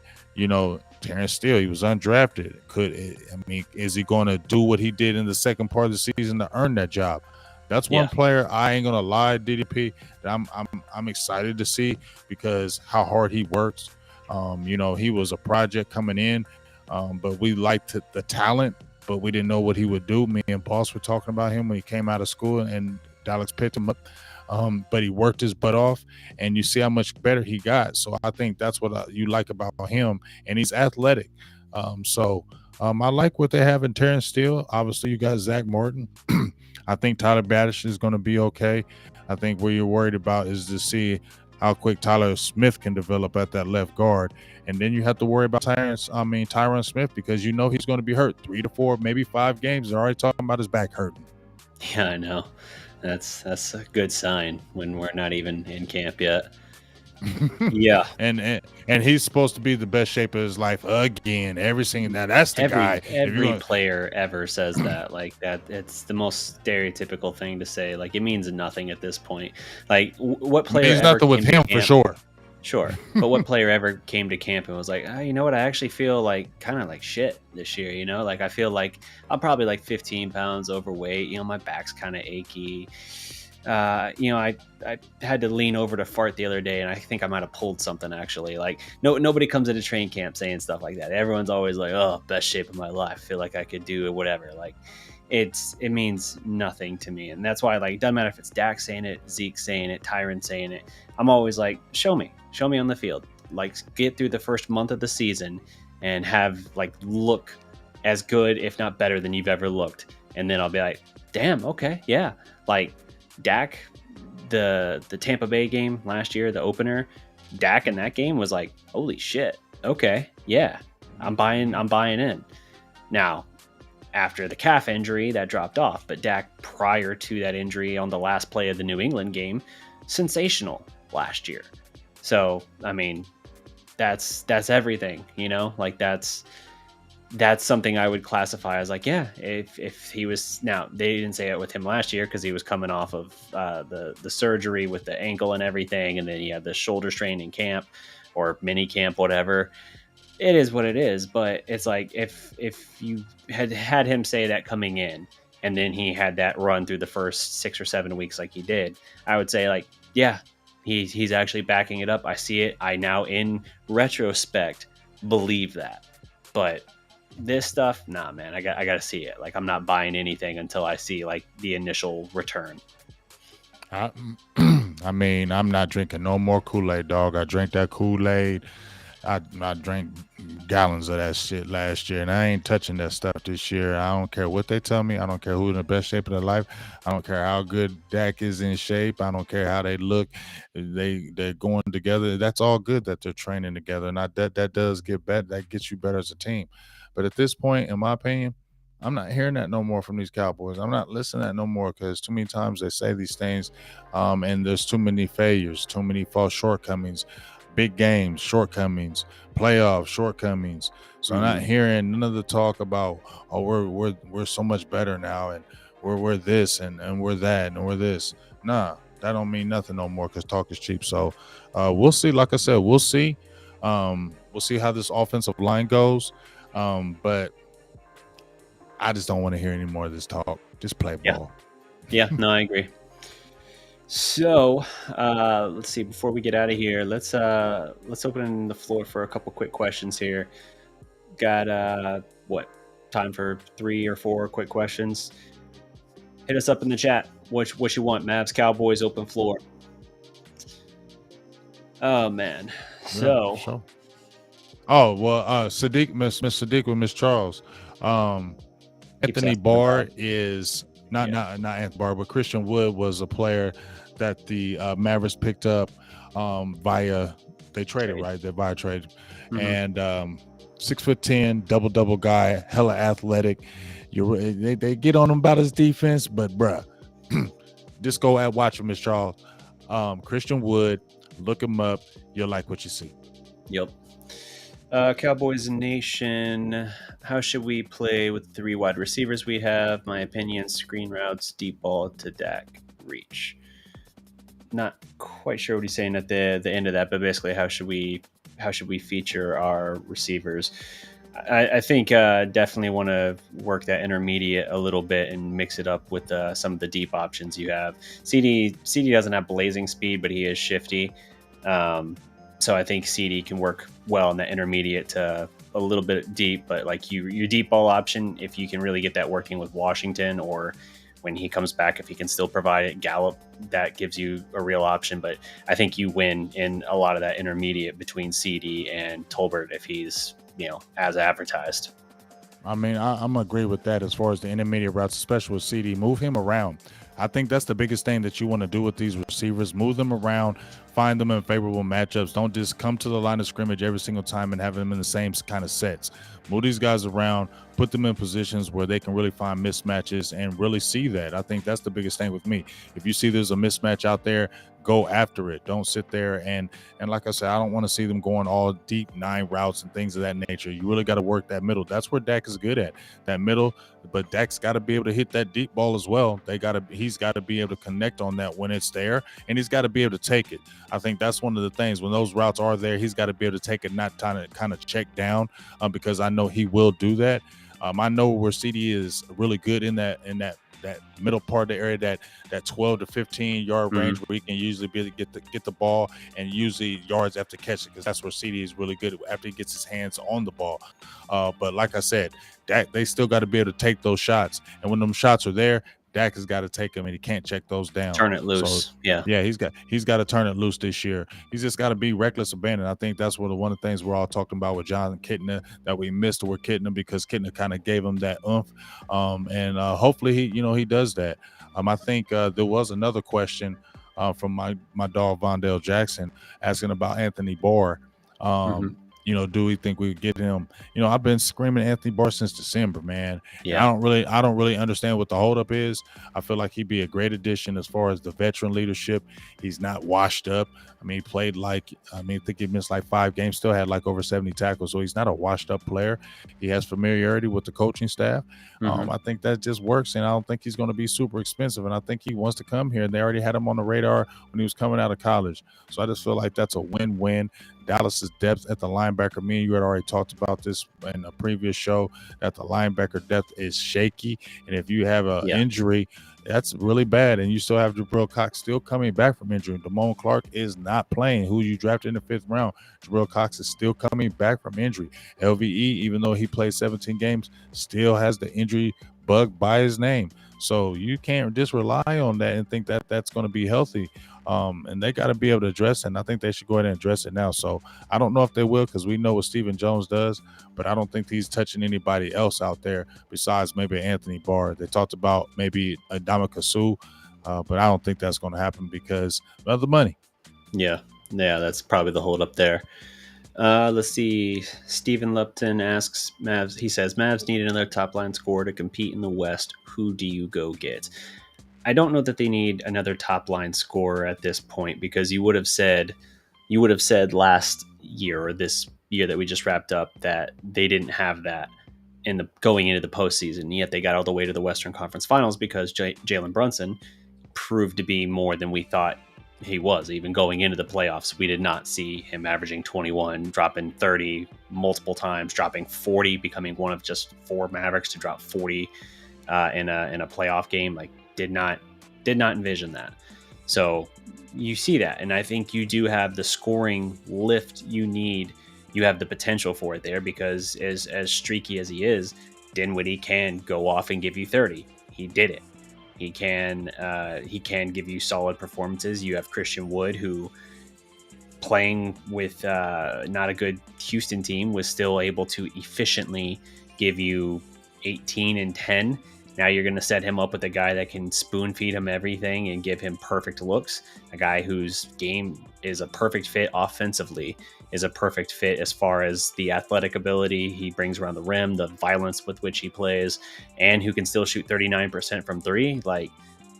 Terrence Steele, he was undrafted. Is he going to do what he did in the second part of the season to earn that job? That's one player I ain't gonna lie, DDP, that I'm excited to see because how hard he works. He was a project coming in, but we liked the talent, but we didn't know what he would do. Me and Boss were talking about him when he came out of school, and Dallas picked him up. But he worked his butt off, and you see how much better he got. So I think that's what you like about him, and he's athletic. I like what they have in Terrence Steele. Obviously, you got Zach Morton. I think Tyler Biadasz is going to be okay. I think what you're worried about is to see how quick Tyler Smith can develop at that left guard. And then you have to worry about Tyron Smith because he's going to be hurt 3 to 4, maybe 5 games. They're already talking about his back hurting. Yeah, I know. That's a good sign when we're not even in camp yet. Yeah, and he's supposed to be the best shape of his life again. That's the guy. Every player ever says that. Like that, it's the most stereotypical thing to say. Like it means nothing at this point. Like what player? It means nothing with him for sure. Sure, but what player ever came to camp and was like, you know what? I actually feel like kind of like shit this year. Like I feel like I'm probably like 15 pounds overweight. My back's kind of achy. I had to lean over to fart the other day, and I think I might have pulled something actually. Like nobody comes into training camp saying stuff like that. Everyone's always like, "Oh, best shape of my life. Feel like I could do whatever." Like it means nothing to me, and that's why it doesn't matter if it's Dak saying it, Zeke saying it, Tyron saying it. I'm always like, show me on the field. Like get through the first month of the season and have look as good, if not better, than you've ever looked, and then I'll be like, damn, okay, yeah, like. Dak, the Tampa Bay game last year, the opener, Dak in that game was like, holy shit, okay, yeah, I'm buying in. Now, after the calf injury, that dropped off, but Dak prior to that injury on the last play of the New England game, sensational last year. So, I mean, that's everything, that's something I would classify as if he was. Now they didn't say it with him last year because he was coming off of the surgery with the ankle and everything, and then he had the shoulder strain in camp or mini camp, whatever. It is what it is, but it's like if you had him say that coming in, and then he had that run through the first 6 or 7 weeks like he did, I would say he's actually backing it up. I see it. I now in retrospect believe that, but. This stuff, nah, man, I got to see it. I'm not buying anything until I see the initial return. I'm not drinking no more Kool-Aid, dog. I drank that Kool-Aid. I drank gallons of that shit last year, and I ain't touching that stuff this year. I don't care what they tell me. I don't care who's in the best shape of their life. I don't care how good Dak is in shape. I don't care how they look. They're going together. That's all good that they're training together, and that does get better. That gets you better as a team. But at this point, in my opinion, I'm not hearing that no more from these Cowboys. I'm not listening to that no more because too many times they say these things, and there's too many failures, too many false shortcomings. big games, shortcomings, playoff shortcomings. So I'm not hearing none of the talk about, oh, we're so much better now, and we're this and we're that and we're this. Nah, that don't mean nothing no more because talk is cheap. So we'll see. Like I said, we'll see. We'll see how this offensive line goes. But I just don't want to hear any more of this talk. Just play ball. Yeah, no, I agree. So let's see. Before we get out of here, let's open the floor for a couple quick questions here. Got what time for 3 or 4 quick questions? Hit us up in the chat. What you want? Mavs, Cowboys, open floor. Oh man. So. Yeah, sure. Oh well, Sadiq, Miss Sadiq with Miss Charles. Anthony Barr is not Anthony Barr, but Christian Wood was a player that the Mavericks picked up via they traded, right? They via trade, and 6'10", double guy, hella athletic. They get on him about his defense, but bruh, just go and watch him, Miss Charles. Christian Wood, look him up. You'll like what you see. Yep. Cowboys Nation, how should we play with the 3 wide receivers we have? My opinion, screen routes, deep ball to Dak, reach. Not quite sure what he's saying at the end of that, but basically how should we feature our receivers? I think definitely want to work that intermediate a little bit and mix it up with some of the deep options you have. CD doesn't have blazing speed, but he is shifty. So I think CD can work well in that intermediate to a little bit deep, but like your deep ball option, if you can really get that working with Washington, or when he comes back, if he can still provide it, Gallup, that gives you a real option. But I think you win in a lot of that intermediate between CD and Tolbert if he's, as advertised. I mean, I'm agree with that as far as the intermediate routes, especially with CD. Move him around. I think that's the biggest thing that you want to do with these receivers. Move them around, find them in favorable matchups. Don't just come to the line of scrimmage every single time and have them in the same kind of sets. Move these guys around, put them in positions where they can really find mismatches and really see that. I think that's the biggest thing with me. If you see there's a mismatch out there, go after it. Don't sit there and like I said, I don't want to see them going all deep 9 routes and things of that nature. You really got to work that middle. That's where Dak is good at, that middle. But Dak's got to be able to hit that deep ball as well. He's got to be able to connect on that when it's there, and he's got to be able to take it. I think that's one of the things when those routes are there. He's got to be able to take it, not trying to kind of check down, because I know he will do that. I know where CD is really good in that middle part of the area, that 12 to 15 yard range where he can usually be able to get the ball and usually yards after catch it, because that's where CD is really good after he gets his hands on the ball. But like I said, they still got to be able to take those shots, and when them shots are there, Dak has got to take them, and he can't check those down. Turn it loose. So, yeah, he's got to turn it loose this year. He's just got to be reckless abandon. I think that's one of the things we're all talking about with John Kitna that we missed with Kitna, because Kitna kind of gave him that oomph. And hopefully he does that. I think there was another question from my dog Vondell Jackson asking about Anthony Barr. Do we think we could get him? I've been screaming Anthony Barr since December, man. Yeah. I don't really understand what the holdup is. I feel like he'd be a great addition as far as the veteran leadership. He's not washed up. I mean, he played I think he missed 5 games, still had over 70 tackles. So he's not a washed up player. He has familiarity with the coaching staff. I think that just works, and I don't think he's going to be super expensive. And I think he wants to come here, and they already had him on the radar when he was coming out of college. So I just feel like that's a win-win. Dallas's depth at the linebacker, me and you had already talked about this in a previous show, that the linebacker depth is shaky. And if you have an injury, that's really bad. And you still have Jabril Cox still coming back from injury. Damone Clark is not playing, who you drafted in the 5th round. Jabril Cox is still coming back from injury. LVE, even though he played 17 games, still has the injury bug by his name. So you can't just rely on that and think that that's going to be healthy. And they got to be able to address it, and I think they should go ahead and address it now. So I don't know if they will, because we know what Stephen Jones does, but I don't think he's touching anybody else out there besides maybe Anthony Barr. They talked about maybe Adama Sue, but I don't think that's going to happen because of the money. Yeah, that's probably the hold up there. Let's see. Stephen Lupton asks Mavs. He says Mavs need another top line scorer to compete in the West. Who do you go get? I don't know that they need another top line scorer at this point, because you would have said you would have said last year or this year that we just wrapped up that they didn't have that in the going into the postseason. Yet they got all the way to the Western Conference Finals because Jalen Brunson proved to be more than we thought he was. Even going into the playoffs, we did not see him averaging 21, dropping 30 multiple times, dropping 40, becoming one of just 4 Mavericks to drop 40 in a playoff game. Like did not envision that. So you see that, and I think you do have the scoring lift you need. You have the potential for it there because as streaky as he is, Dinwiddie can go off and give you 30. He did it. He can give you solid performances. You have Christian Wood, who playing with not a good Houston team was still able to efficiently give you 18 and 10. Now you're going to set him up with a guy that can spoon feed him everything and give him perfect looks. A guy whose game is a perfect fit offensively, is a perfect fit as far as the athletic ability he brings around the rim, the violence with which he plays, and who can still shoot 39% from 3. Like,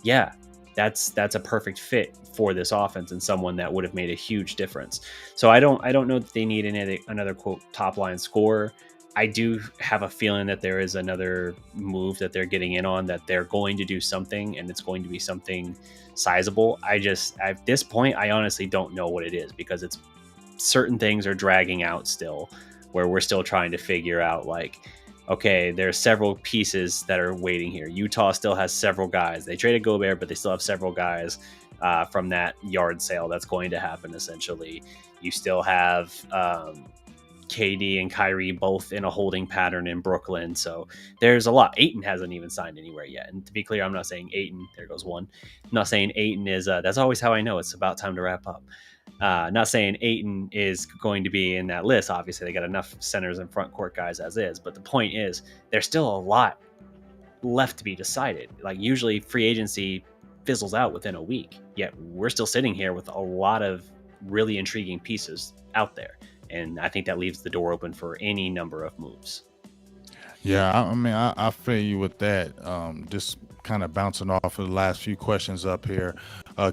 yeah, that's a perfect fit for this offense and someone that would have made a huge difference. So I don't know that they need another quote top line scorer. I do have a feeling that there is another move that they're getting in on, that they're going to do something and it's going to be something sizable. At this point, I honestly don't know what it is because it's certain things are dragging out still where we're still trying to figure out like, okay, there's several pieces that are waiting here. Utah still has several guys. They traded Gobert, but they still have several guys from that yard sale that's going to happen essentially. You still have KD and Kyrie both in a holding pattern in Brooklyn. So there's a lot. Ayton hasn't even signed anywhere yet. And to be clear, I'm not saying Ayton, there goes one. I'm not saying Ayton is, that's always how I know it's about time to wrap up. Not saying Ayton is going to be in that list. Obviously, they got enough centers and front court guys as is. But the point is, there's still a lot left to be decided. Like usually free agency fizzles out within a week. Yet we're still sitting here with a lot of really intriguing pieces out there. And I think that leaves the door open for any number of moves. Yeah, I mean, I feel you with that. Just kind of bouncing off of the last few questions up here.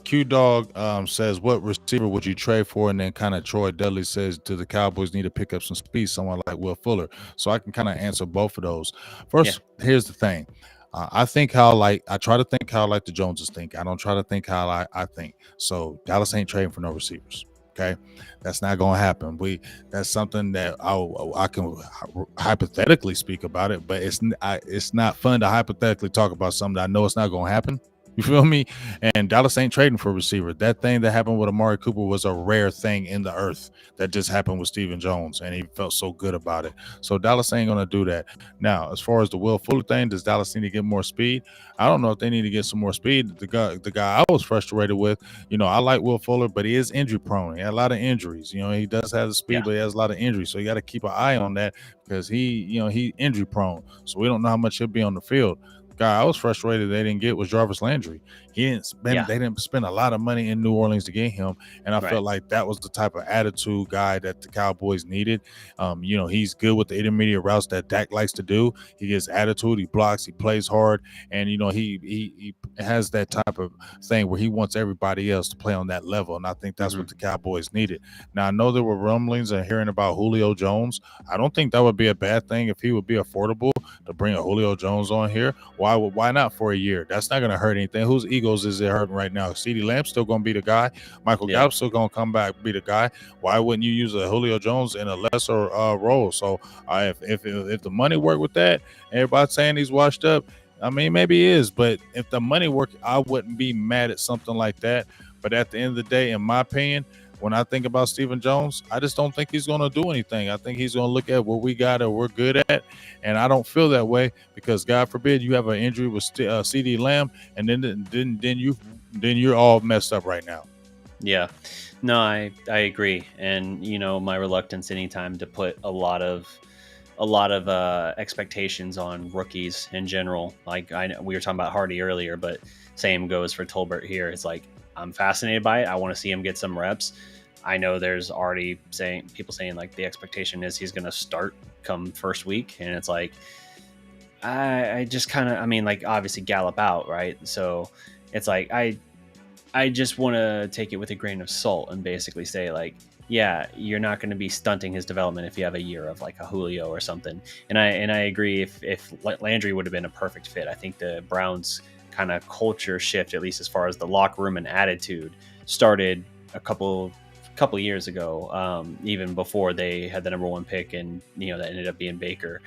Q Dog says, what receiver would you trade for? And then kind of Troy Dudley says, do the Cowboys need to pick up some speed? Someone like Will Fuller. So I can kind of answer both of those. First, Here's the thing. I try to think how like the Joneses think. I don't try to think how I think. So Dallas ain't trading for no receivers. Okay, that's not going to happen. That's something that I can hypothetically speak about it, but it's not fun to hypothetically talk about something that I know it's not going to happen. You feel me? And Dallas ain't trading for a receiver. That thing that happened with Amari Cooper was a rare thing in the earth that just happened with Stephen Jones, and he felt so good about it. So Dallas ain't going to do that. Now, as far as the Will Fuller thing, does Dallas need to get more speed? I don't know if they need to get some more speed. The guy I was frustrated with, I like Will Fuller, but he is injury prone. He had a lot of injuries. He does have the speed, but he has a lot of injuries. So you got to keep an eye on that because he injury prone. So we don't know how much he'll be on the field. Guy I was frustrated they didn't get was Jarvis Landry. They didn't spend a lot of money in New Orleans to get him, and I felt like that was the type of attitude guy that the Cowboys needed. He's good with the intermediate routes that Dak likes to do. He gets attitude, he blocks, he plays hard, and he has that type of thing where he wants everybody else to play on that level, and I think that's what the Cowboys needed. Now I know there were rumblings and hearing about Julio Jones. I don't think that would be a bad thing if he would be affordable to bring a Julio Jones on here. Why not for a year? That's not going to hurt anything. Whose egos is it hurting right now? CeeDee Lamb's still going to be the guy. Michael Gallup's still going to come back, be the guy. Why wouldn't you use a Julio Jones in a lesser role? So if the money worked with that, everybody's saying he's washed up. I mean, maybe he is, but if the money worked, I wouldn't be mad at something like that. But at the end of the day, in my opinion, when I think about Stephen Jones, I just don't think he's going to do anything. I think he's going to look at what we got or we're good at, and I don't feel that way because God forbid you have an injury with CeeDee Lamb, and then you're all messed up right now. Yeah, no, I agree, and my reluctance anytime to put a lot of expectations on rookies in general. Like we were talking about Hardy earlier, but same goes for Tolbert here. It's like, I'm fascinated by it. I want to see him get some reps. I know there's already people saying like the expectation is he's going to start come first week. And it's like, I just kind of, obviously Gallup out. Right. So it's like, I just want to take it with a grain of salt and basically say, like, yeah, you're not going to be stunting his development if you have a year of like a Julio or something. And I agree, if Landry would have been a perfect fit, I think the Browns kind of culture shift, at least as far as the locker room and attitude, started a couple years ago, even before they had the number one pick, and that ended up being Baker.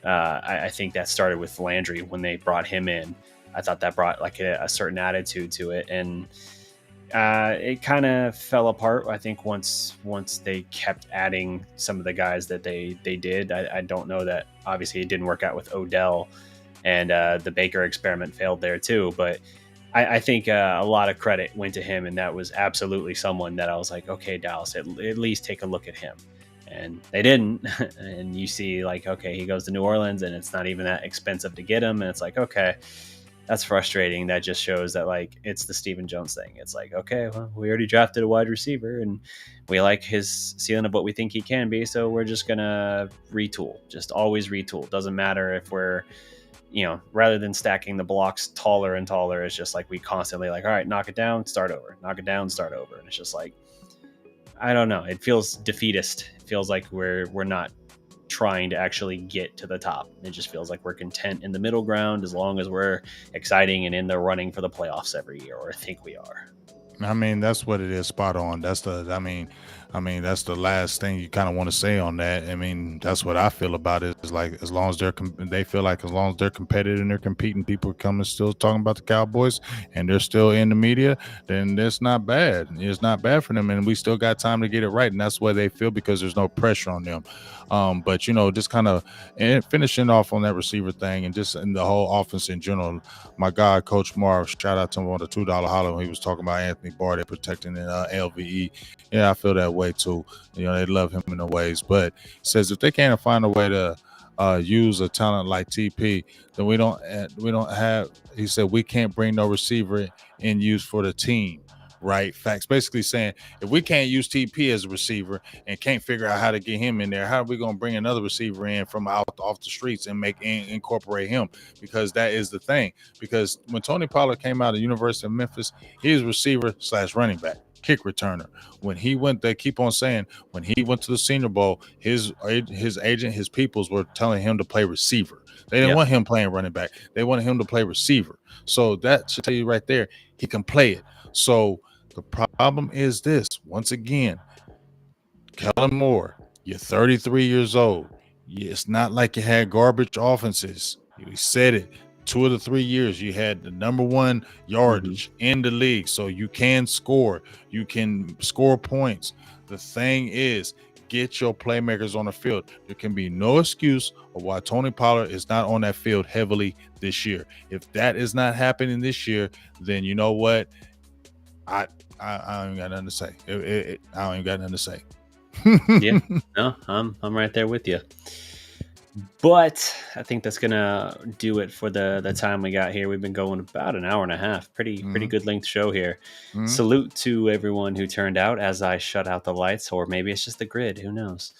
I think that started with Landry when they brought him in. I thought that brought like a certain attitude to it, and it kind of fell apart. I think once they kept adding some of the guys that they did. I don't know that obviously it didn't work out with Odell, and the Baker experiment failed there too. But I think a lot of credit went to him, and that was absolutely someone that I was like, okay, Dallas, at least take a look at him. And they didn't. And you see, like, okay, he goes to New Orleans, and it's not even that expensive to get him. And it's like, okay, that's frustrating. That just shows that, like, it's the Stephen Jones thing. It's like, okay, well, we already drafted a wide receiver, and we like his ceiling of what we think he can be, so we're just gonna retool. Just always retool. Doesn't matter if we're, rather than stacking the blocks taller and taller, it's just like we constantly like, all right, knock it down, start over, knock it down, start over. And it's just like, I don't know. It feels defeatist. It feels like we're not trying to actually get to the top. It just feels like we're content in the middle ground as long as we're exciting and in the running for the playoffs every year, or I think we are. I mean, that's what it is. Spot on. That's that's the last thing you kind of want to say on that. I mean, that's what I feel about it. Is like, as long as they feel like as long as they're competitive and they're competing, people are coming still talking about the Cowboys, and they're still in the media, then that's not bad. It's not bad for them, and we still got time to get it right, and that's what they feel, because there's no pressure on them. But just kind of finishing off on that receiver thing, and just in the whole offense in general. My guy, Coach Marv, shout out to him on the $2 holler when he was talking about Anthony Barr, protecting the LVE. Yeah, I feel that way too. They love him in the ways, but says if they can't find a way to use a talent like TP, then we don't have. He said we can't bring no receiver in use for the team. Right, facts. Basically saying, if we can't use TP as a receiver and can't figure out how to get him in there, how are we going to bring another receiver in from off the streets and incorporate him? Because that is the thing. Because when Tony Pollard came out of the University of Memphis, he was receiver / running back, kick returner. When he went, they keep on saying, when he went to the Senior Bowl, his agent, his peoples were telling him to play receiver. They didn't want him playing running back. They wanted him to play receiver. So that should tell you right there, he can play it. So the problem is this. Once again, Kellen Moore, you're 33 years old. It's not like you had garbage offenses. We said it. 2 of the 3 years, you had the number one yardage in the league. So you can score. You can score points. The thing is, get your playmakers on the field. There can be no excuse of why Tony Pollard is not on that field heavily this year. If that is not happening this year, then you know what? I ain't got nothing to say. I ain't got nothing to say. Yeah, no, I'm right there with you. But I think that's gonna do it for the time we got here. We've been going about an hour and a half. Pretty good length show here. Salute to everyone who turned out as I shut out the lights, or maybe it's just the grid. Who knows?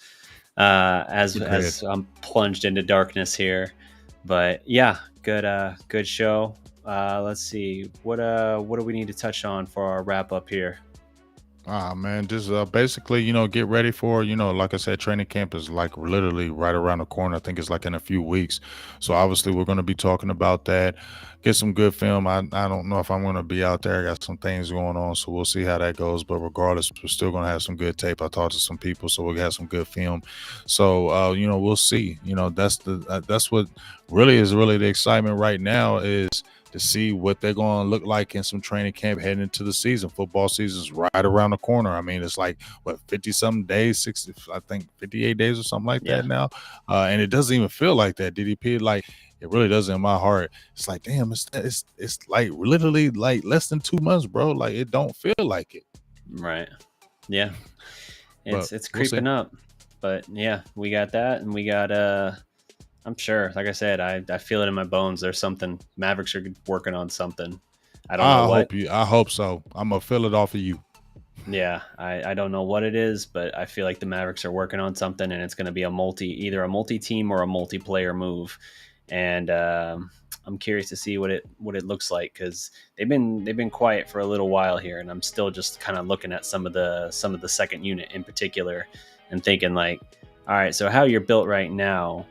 As I'm plunged into darkness here. But yeah, good show. Let's see. What do we need to touch on for our wrap up here? Man, just basically, get ready for, like I said, training camp is like literally right around the corner. I think it's like in a few weeks. So obviously we're going to be talking about that. Get some good film. I don't know if I'm going to be out there. I got some things going on, so we'll see how that goes. But regardless, we're still going to have some good tape. I talked to some people, so we'll have some good film. So, we'll see. That's what really is the excitement right now, is to see what they're going to look like in some training camp heading into the season. Football season is right around the corner. I mean, it's like, 50-something days, 60, I think 58 days or something like that now. And it doesn't even feel like that, DDP. Like, it really doesn't in my heart. It's like, damn, it's like literally like less than 2 months, bro. Like, it don't feel like it. Right. Yeah. It's creeping up. But yeah, we got that, and we got I'm sure, like I said, I feel it in my bones. There's something. Mavericks are working on something. I don't know what. I hope so. I'm going to feel it off of you. Yeah, I don't know what it is, but I feel like the Mavericks are working on something, and it's going to be either a multi-team or a multiplayer move. And I'm curious to see what it looks like, because they've been quiet for a little while here, and I'm still just kind of looking at some of the second unit in particular and thinking like, all right, so how you're built right now,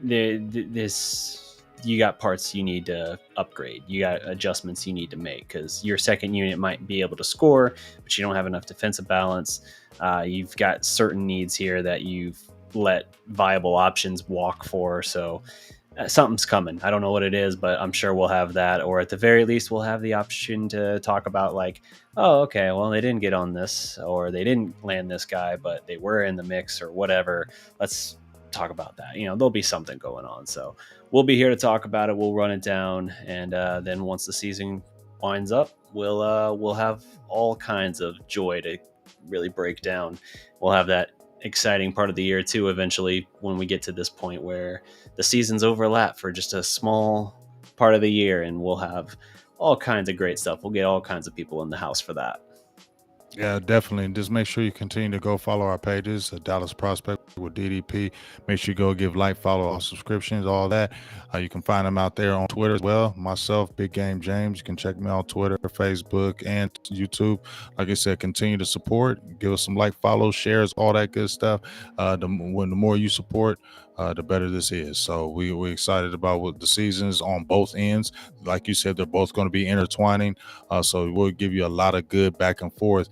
this, you got parts you need to upgrade, you got adjustments you need to make, because your second unit might be able to score, but you don't have enough defensive balance. You've got certain needs here that you've let viable options walk for. So something's coming. I don't know what it is, but I'm sure we'll have that, or at the very least, we'll have the option to talk about like, oh, okay, well, they didn't get on this, or they didn't land this guy, but they were in the mix, or whatever. Let's talk about that. There'll be something going on. So we'll be here to talk about it. We'll run it down, and then once the season winds up, we'll have all kinds of joy to really break down. We'll have that exciting part of the year too, eventually, when we get to this point where the seasons overlap for just a small part of the year, and we'll have all kinds of great stuff. We'll get all kinds of people in the house for that. Yeah, definitely. And just make sure you continue to go follow our pages, Dallas Prospect with DDP. Make sure you go give like, follow, all subscriptions, all that. You can find them out there on Twitter as well. Myself, Big Game James. You can check me on Twitter, Facebook, and YouTube. Like I said, continue to support. Give us some like, follow, shares, all that good stuff. The more you support, the better this is. So we're excited about what the seasons on both ends. Like you said, they're both going to be intertwining. So we'll give you a lot of good back and forth.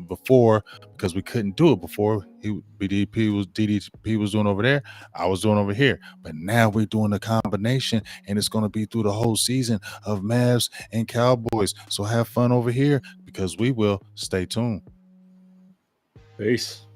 Before, because we couldn't do it before, DDP was doing over there, I was doing over here, but now we're doing a combination, and it's going to be through the whole season of Mavs and Cowboys. So have fun over here, because we will. Stay tuned. Peace.